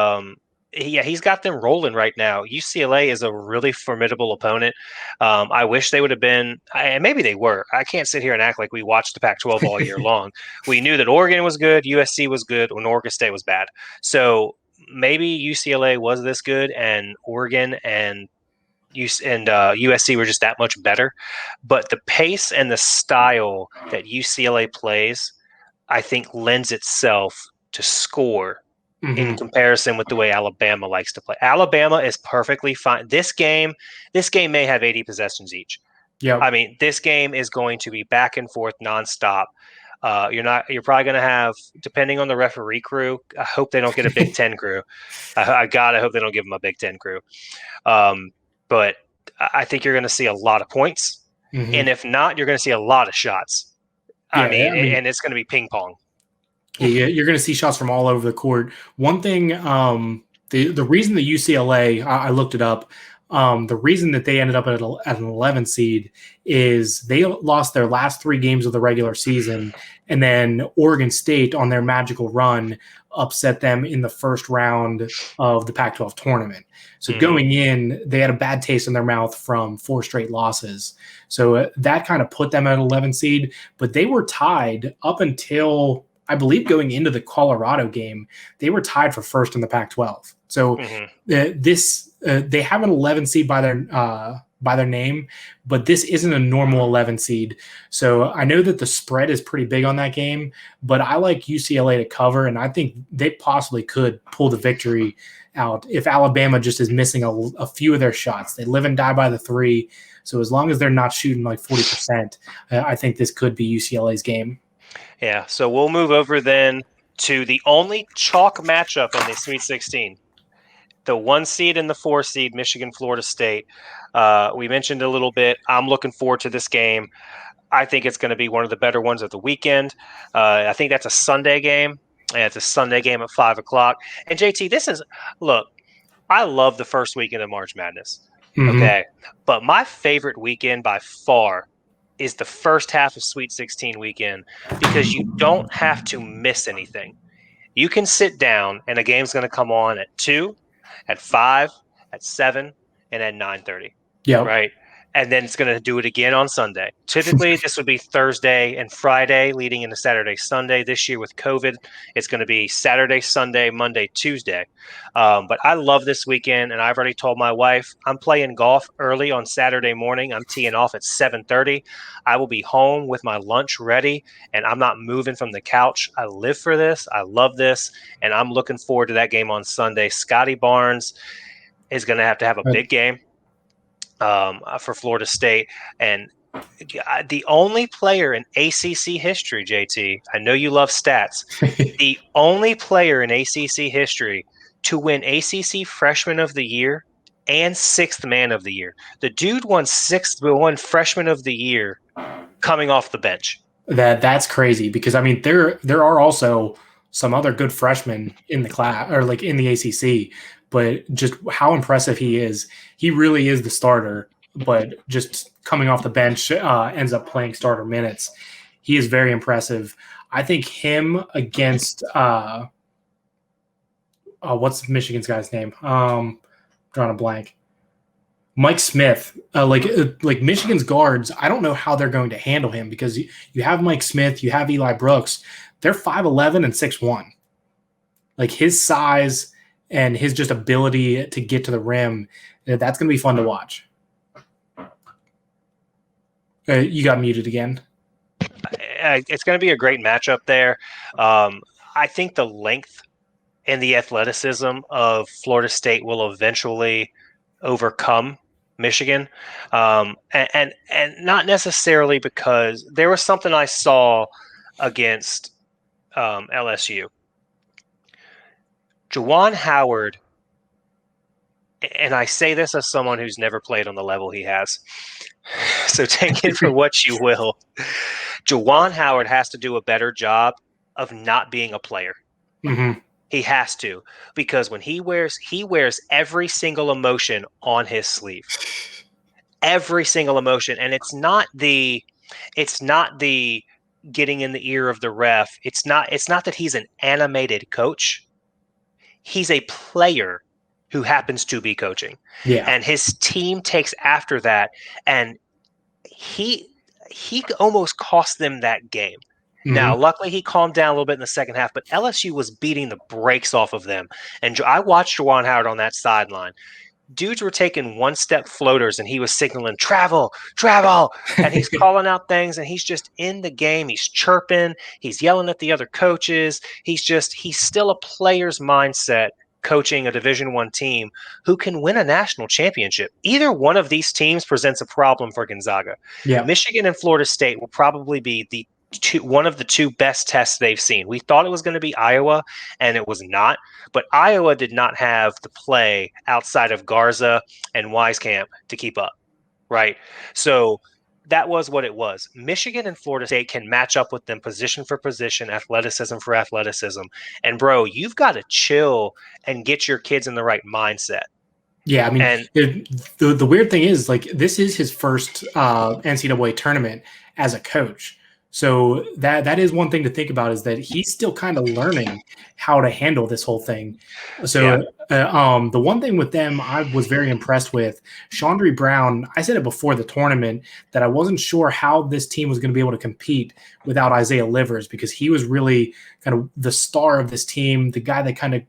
he's got them rolling right now. UCLA is a really formidable opponent. I wish they would have been, and maybe they were. I can't sit here and act like we watched the Pac-12 all year long. We knew that Oregon was good, USC was good, and Oregon State was bad. So maybe UCLA was this good, and Oregon and USC were just that much better. But the pace and the style that UCLA plays, I think, lends itself to score in comparison with the way Alabama likes to play. Alabama is perfectly fine. This game may have 80 possessions each. Yeah. I mean, this game is going to be back and forth nonstop. You're probably going to have, depending on the referee crew, I hope they don't get a Big Ten crew. I hope they don't give them a Big Ten crew. But I think you're going to see a lot of points. Mm-hmm. And if not, you're going to see a lot of shots. I mean, and it's going to be ping pong. Yeah, you're going to see shots from all over the court. One thing, the reason the UCLA, I looked it up, The reason that they ended up at an 11 seed is they lost their last 3 games of the regular season, and then Oregon State on their magical run upset them in the first round of the Pac-12 tournament. So going in, they had a bad taste in their mouth from 4 straight losses. So that kind of put them at 11 seed, but they were tied up until, I believe, going into the Colorado game, they were tied for first in the Pac-12. So they have an 11 seed by their name, but this isn't a normal 11 seed. So I know that the spread is pretty big on that game, but I like UCLA to cover, and I think they possibly could pull the victory out if Alabama just is missing a few of their shots. They live and die by the 3. So as long as they're not shooting like 40%, I think this could be UCLA's game. Yeah, so we'll move over then to the only chalk matchup in the Sweet 16. The 1 seed and the 4 seed, Michigan, Florida State. We mentioned a little bit. I'm looking forward to this game. I think it's going to be one of the better ones of the weekend. I think that's a Sunday game. And it's a Sunday game at 5 o'clock. And JT, look, I love the first weekend of March Madness. Okay. But my favorite weekend by far is the first half of Sweet 16 weekend, because you don't have to miss anything. You can sit down and a game's going to come on at 2, at 5, at 7, and at 9:30. Yeah. Right. And then it's going to do it again on Sunday. Typically, this would be Thursday and Friday leading into Saturday, Sunday. This year with COVID, it's going to be Saturday, Sunday, Monday, Tuesday. But I love this weekend, and I've already told my wife I'm playing golf early on Saturday morning. I'm teeing off at 7:30. I will be home with my lunch ready, and I'm not moving from the couch. I live for this. I love this, and I'm looking forward to that game on Sunday. Scotty Barnes is going to have a big game for Florida State. And the only player in ACC history, JT, I know you love stats, the only player in ACC history to win ACC Freshman of the Year and 6th Man of the Year. The dude won Freshman of the Year coming off the bench. That's crazy, because I mean there are also some other good freshmen in the class, or like in the ACC, but just how impressive he is. He really is the starter, but just coming off the bench ends up playing starter minutes. He is very impressive. I think him against what's Michigan's guy's name? Drawing a blank. Mike Smith, like Michigan's guards, I don't know how they're going to handle him, because you have Mike Smith, you have Eli Brooks. They're 5'11" and 6'1". Like his size and his just ability to get to the rim, that's going to be fun to watch. You got muted again. It's going to be a great matchup there. I think the length and the athleticism of Florida State will eventually overcome Michigan, and not necessarily because there was something I saw against LSU. Juwan Howard, and I say this as someone who's never played on the level he has, so take it for what you will. Juwan Howard has to do a better job of not being a player. Mm-hmm. He has to, because when he wears every single emotion on his sleeve, every single emotion, and it's not the getting in the ear of the ref. It's not that he's an animated coach. He's a player who happens to be coaching. Yeah. And his team takes after that. And he almost cost them that game. Mm-hmm. Now, luckily, he calmed down a little bit in the second half, but LSU was beating the brakes off of them. And I watched Juwan Howard on that sideline. Dudes were taking one-step floaters, and he was signaling, travel, and he's calling out things, and he's just in the game. He's chirping. He's yelling at the other coaches. He's still a player's mindset coaching a Division I team who can win a national championship. Either one of these teams presents a problem for Gonzaga. Yeah. Michigan and Florida State will probably be one of the 2 best tests they've seen. We thought it was going to be Iowa, and it was not. But Iowa did not have the play outside of Garza and Wieskamp to keep up, right? So that was what it was. Michigan and Florida State can match up with them position for position, athleticism for athleticism. And, bro, you've got to chill and get your kids in the right mindset. Yeah, I mean, And the weird thing is, like, this is his first NCAA tournament as a coach. So that is one thing to think about, is that he's still kind of learning how to handle this whole thing. yeah, So the one thing with them I was very impressed with, Chandri Brown, I said it before the tournament that I wasn't sure how this team was going to be able to compete without Isaiah Livers, because he was really kind of the star of this team, the guy that kind of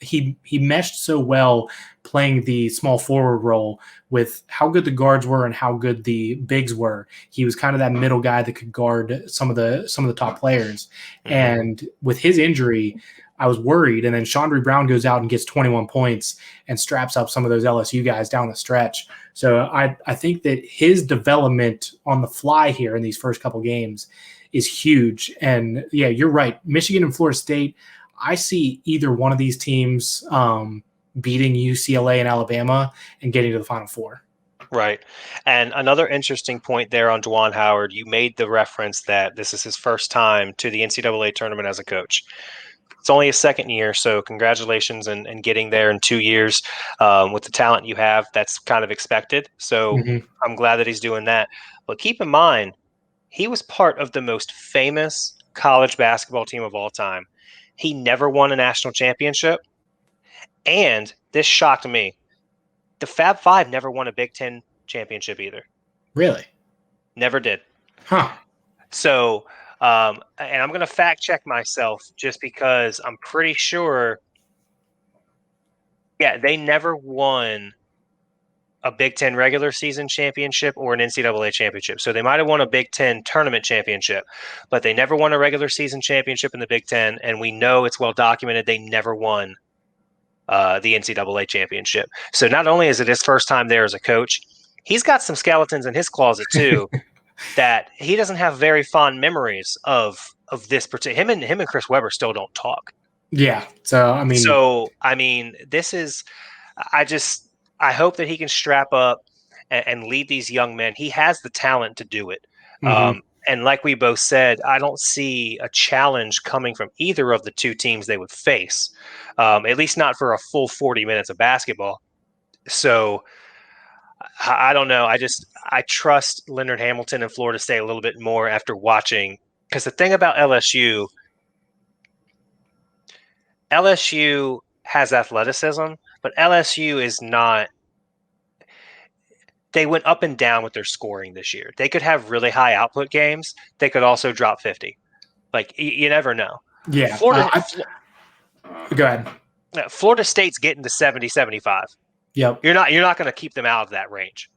he meshed so well playing the small forward role with how good the guards were and how good the bigs were. He was kind of that middle guy that could guard some of the top players. And with his injury, I was worried. And then Chandri Brown goes out and gets 21 points and straps up some of those LSU guys down the stretch. So I think that his development on the fly here in these first couple games is huge. And yeah, you're right. Michigan and Florida State, I see either one of these teams beating UCLA and Alabama and getting to the Final Four. right. And another interesting point there on Juwan Howard, you made the reference that this is his first time to the NCAA tournament as a coach. It's only his second year, so congratulations and getting there in 2 years with the talent you have. That's kind of expected. So I'm glad that he's doing that. But keep in mind, he was part of the most famous college basketball team of all time. He never won a national championship. And this shocked me. The Fab Five never won a Big Ten championship either. Really? Never did. Huh. So, and I'm going to fact check myself just because I'm pretty sure. Yeah, they never won a Big Ten regular season championship or an NCAA championship. So they might have won a Big Ten tournament championship, but they never won a regular season championship in the Big Ten. And we know it's well documented they never won the NCAA championship. So not only is it his first time there as a coach, he's got some skeletons in his closet too that he doesn't have very fond memories of this particular. Him and Chris Webber still don't talk. Yeah. So I mean, this is. I hope that he can strap up and lead these young men. He has the talent to do it. And like we both said, I don't see a challenge coming from either of the two teams they would face, at least not for a full 40 minutes of basketball. So I don't know. I trust Leonard Hamilton and Florida State a little bit more after watching, because the thing about LSU has athleticism, but LSU is not. They went up and down with their scoring this year. They could have really high output games. They could also drop 50. Like, you never know. Yeah. Go ahead. Florida State's getting to 70, 75. Yep. You're not going to keep them out of that range.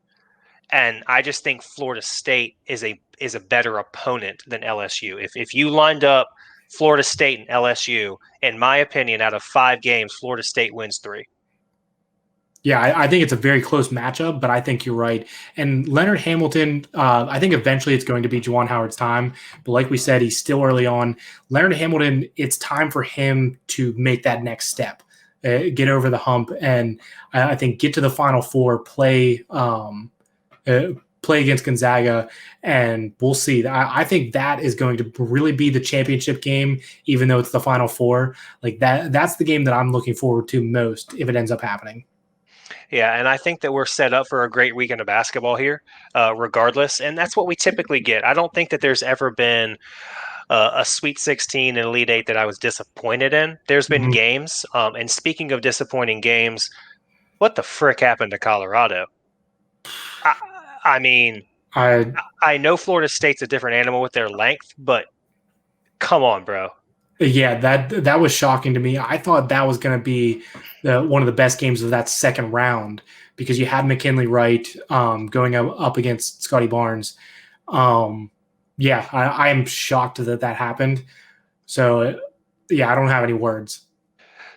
And I just think Florida State is a better opponent than LSU. If you lined up Florida State and LSU, in my opinion, out of 5 games, Florida State wins 3. Yeah, I think it's a very close matchup, but I think you're right. And Leonard Hamilton, I think eventually it's going to be Juwan Howard's time. But like we said, he's still early on. Leonard Hamilton, it's time for him to make that next step, get over the hump, and I think get to the Final Four, play against Gonzaga, and we'll see. I think that is going to really be the championship game, even though it's the Final Four. Like that's the game that I'm looking forward to most if it ends up happening. Yeah, and I think that we're set up for a great weekend of basketball here, regardless. And that's what we typically get. I don't think that there's ever been a Sweet 16 and Elite 8 that I was disappointed in. There's been games. And speaking of disappointing games, what the frick happened to Colorado? I mean, I know Florida State's a different animal with their length, but come on, bro. Yeah, that was shocking to me. I thought that was going to be one of the best games of that second round, because you had McKinley Wright going up against Scotty Barnes. Yeah, I am shocked that happened. So, yeah, I don't have any words.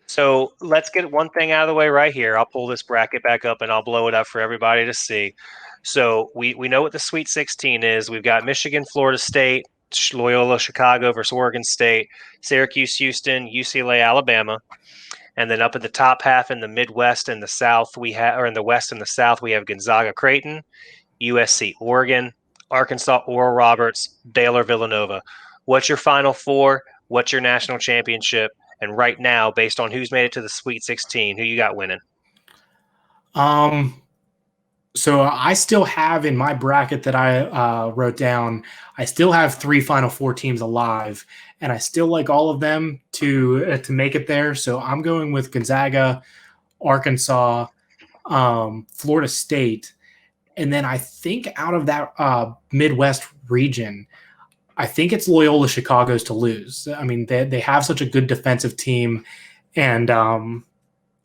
So let's get one thing out of the way right here. I'll pull this bracket back up and I'll blow it up for everybody to see. So we know what the Sweet 16 is. We've got Michigan, Florida State, Loyola Chicago versus Oregon State, Syracuse, Houston, UCLA, Alabama. And then up at the top half in the Midwest and the South, in the West and the South, we have Gonzaga, Creighton, USC, Oregon, Arkansas, Oral Roberts, Baylor, Villanova. What's your Final Four? What's your national championship? And right now, based on who's made it to the Sweet 16, who you got winning? So I still have in my bracket that I wrote down, I still have 3 Final Four teams alive, and I still like all of them to make it there. So I'm going with Gonzaga, Arkansas, Florida State, and then I think out of that Midwest region, I think it's Loyola Chicago's to lose. I mean, they have such a good defensive team, and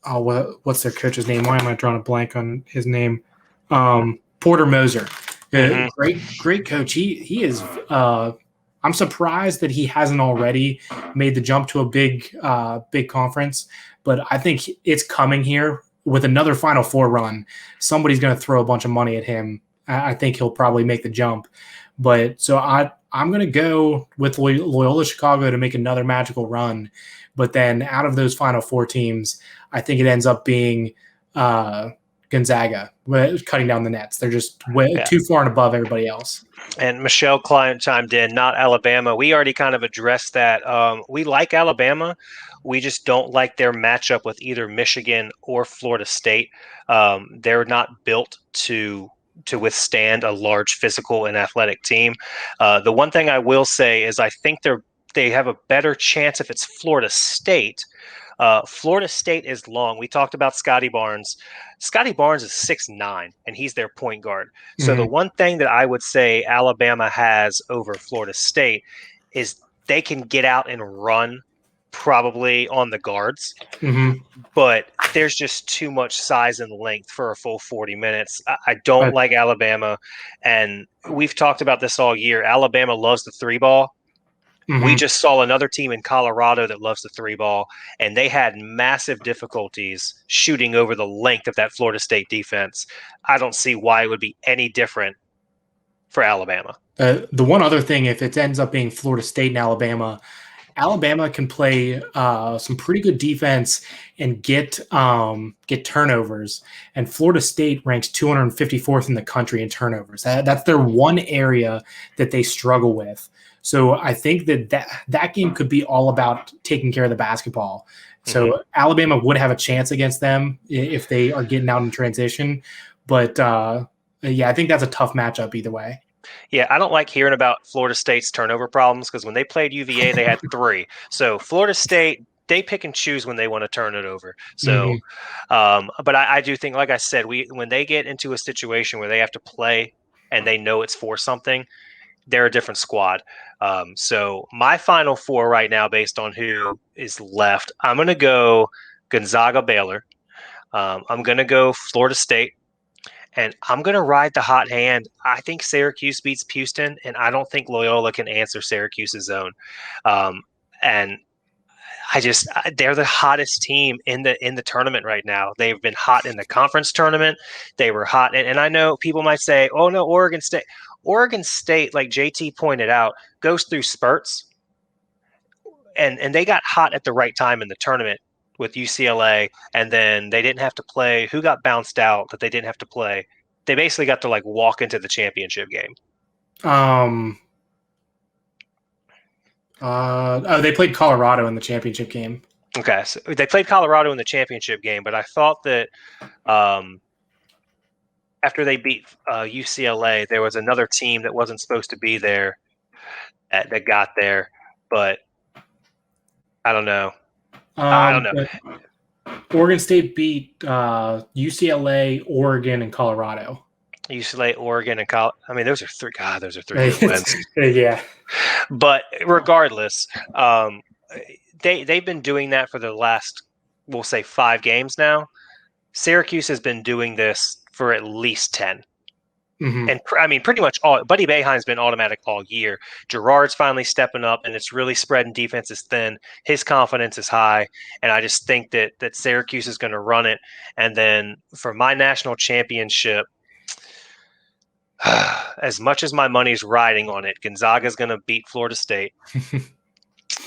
what's their coach's name? Why am I drawing a blank on his name? Porter Moser, great coach. He is. I'm surprised that he hasn't already made the jump to a big conference, but I think it's coming here with another Final Four run. Somebody's going to throw a bunch of money at him. I think he'll probably make the jump. But so I'm going to go with Loyola Chicago to make another magical run. But then out of those Final Four teams, I think it ends up being Gonzaga, cutting down the nets. They're just too far and above everybody else. And Michelle Klein chimed in, not Alabama. We already kind of addressed that. We like Alabama. We just don't like their matchup with either Michigan or Florida State. They're not built to withstand a large physical and athletic team. The one thing I will say is I think they have a better chance if it's Florida State. Florida State is long. We talked about Scotty Barnes. Scotty Barnes is 6'9", and he's their point guard. So the one thing that I would say Alabama has over Florida State is they can get out and run probably on the guards. But there's just too much size and length for a full 40 minutes. I don't like Alabama, and we've talked about this all year. Alabama loves the three ball. We just saw another team in Colorado that loves the three ball, and they had massive difficulties shooting over the length of that Florida State defense. I don't see why it would be any different for Alabama. The one other thing, if it ends up being Florida State and Alabama can play some pretty good defense and get turnovers. And Florida State ranks 254th in the country in turnovers. That's their one area that they struggle with. So I think that game could be all about taking care of the basketball. So Alabama would have a chance against them if they are getting out in transition. But I think that's a tough matchup either way. Yeah, I don't like hearing about Florida State's turnover problems because when they played UVA, they had 3. So Florida State, they pick and choose when they want to turn it over. So, but I do think, like I said, when they get into a situation where they have to play and they know it's for something, they're a different squad. So my Final Four right now, based on who is left, I'm going to go Gonzaga, Baylor. I'm going to go Florida State. And I'm going to ride the hot hand. I think Syracuse beats Houston, and I don't think Loyola can answer Syracuse's zone. And they're the hottest team in the tournament right now. They've been hot in the conference tournament. They were hot. And I know people might say, oh, no, Oregon State. Oregon State, like JT pointed out, goes through spurts. And they got hot at the right time in the tournament with UCLA, and then they didn't have to play. Who got bounced out that they didn't have to play? They basically got to walk into the championship game. They played Colorado in the championship game. Okay, so they played Colorado in the championship game, but I thought that after they beat UCLA, there was another team that wasn't supposed to be there that got there, but I don't know. I don't know. Oregon State beat UCLA, Oregon, and Colorado. UCLA, Oregon, and Colorado. I mean, those are 3. God, those are 3 good wins. Yeah. But regardless, they've been doing that for the last, we'll say, 5 games now. Syracuse has been doing this for at least 10. And I mean, pretty much all. Buddy Boeheim's been automatic all year. Gerard's finally stepping up, and it's really spreading. Defense is thin. His confidence is high, and I just think that Syracuse is going to run it. And then for my national championship, as much as my money's riding on it, Gonzaga is going to beat Florida State.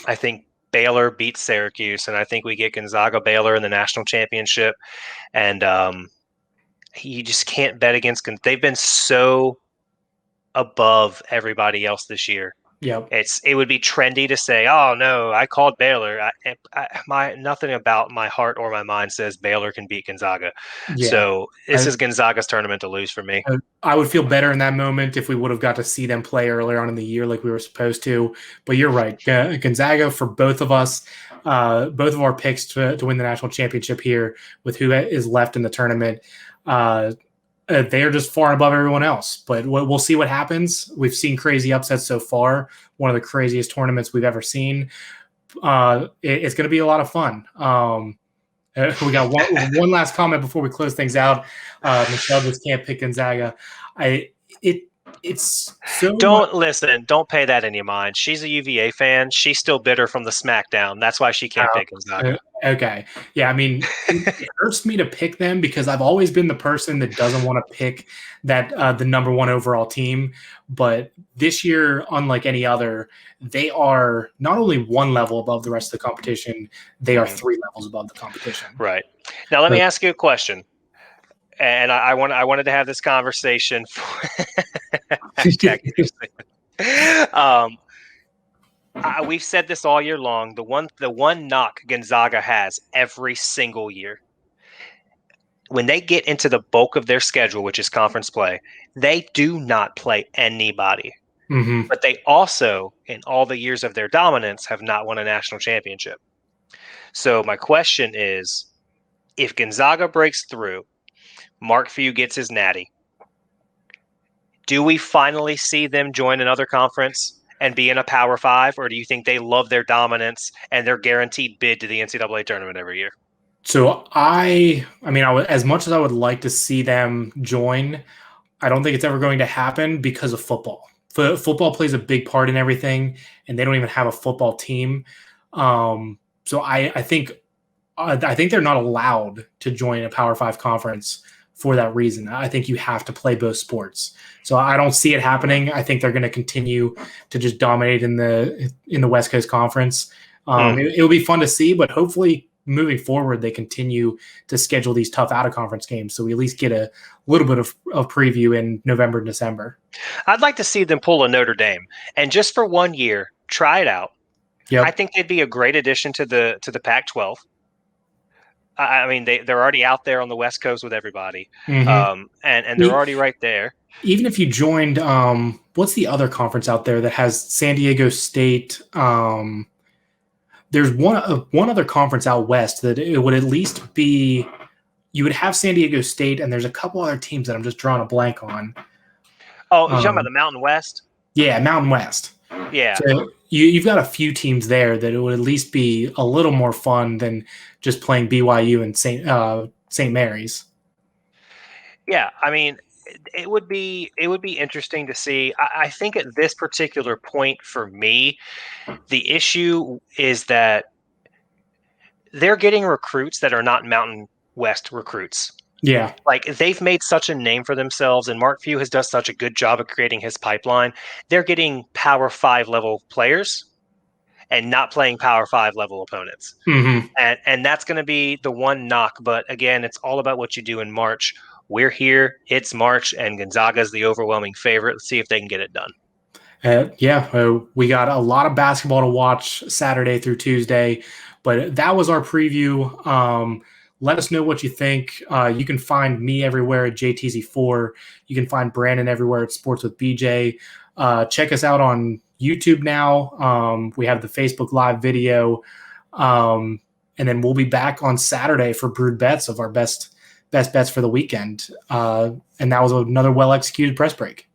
I think Baylor beats Syracuse, and I think we get Gonzaga Baylor in the national championship. And you just can't bet against. They've been so above everybody else this year. Yep. It would be trendy to say, "Oh no, I called Baylor." Nothing about my heart or my mind says Baylor can beat Gonzaga. Yeah. So this is Gonzaga's tournament to lose for me. I would feel better in that moment if we would have got to see them play earlier on in the year like we were supposed to. But you're right. Gonzaga, for both of us, both of our picks to win the national championship here with who is left in the tournament, they are just far above everyone else. But we'll see what happens. We've seen crazy upsets so far, one of the craziest tournaments we've ever seen. It's going to be a lot of fun. We got one last comment before we close things out. Michelle just can't pick Gonzaga. It's so Don't pay that any mind. She's a UVA fan. She's still bitter from the SmackDown. That's why she can't pick Gonzaga. Okay. Yeah, I mean, it hurts me to pick them because I've always been the person that doesn't want to pick that the number one overall team. But this year, unlike any other, they are not only one level above the rest of the competition, they are 3 levels above the competition. Right. Now, let me ask you a question. And I wanted to have this conversation. We've said this all year long. The one knock Gonzaga has every single year, when they get into the bulk of their schedule, which is conference play, they do not play anybody. Mm-hmm. But they also, in all the years of their dominance, have not won a national championship. So my question is, if Gonzaga breaks through, Mark Few gets his natty, do we finally see them join another conference and be in a Power 5, or do you think they love their dominance and their guaranteed bid to the NCAA tournament every year? So I mean, as much as I would like to see them join, I don't think it's ever going to happen because of football. Football plays a big part in everything, and they don't even have a football team. So I think they're not allowed to join a Power 5 conference for that reason. I think you have to play both sports. So I don't see it happening. I think they're going to continue to just dominate in the West Coast Conference. It'll be fun to see, but hopefully moving forward, they continue to schedule these tough out-of-conference games so we at least get a little bit of preview in November and December. I'd like to see them pull a Notre Dame and just for 1 year, try it out. Yep. I think they'd be a great addition to the Pac-12. I mean, they're already out there on the West Coast with everybody, and they're already right there. Even if you joined, what's the other conference out there that has San Diego State? There's one other conference out west that it would at least be. You would have San Diego State, and there's a couple other teams that I'm just drawing a blank on. Oh, you're talking about the Mountain West? Yeah, Mountain West. Yeah. So you've got a few teams there that it would at least be a little more fun than just playing BYU and St. Mary's. Yeah, I mean, it would be interesting to see. I think at this particular point for me, the issue is that they're getting recruits that are not Mountain West recruits. Yeah. Like they've made such a name for themselves, and Mark Few has done such a good job of creating his pipeline. They're getting Power 5 level players and not playing Power 5 level opponents. Mm-hmm. And that's going to be the one knock. But again, it's all about what you do in March. We're here. It's March, and Gonzaga is the overwhelming favorite. Let's see if they can get it done. We got a lot of basketball to watch Saturday through Tuesday, but that was our preview. Let us know what you think. You can find me everywhere at JTZ4. You can find Brandon everywhere at Sports with BJ. Check us out on YouTube now. We have the Facebook Live video. And then we'll be back on Saturday for Brood Bets of our best bets for the weekend. And that was another well-executed press break.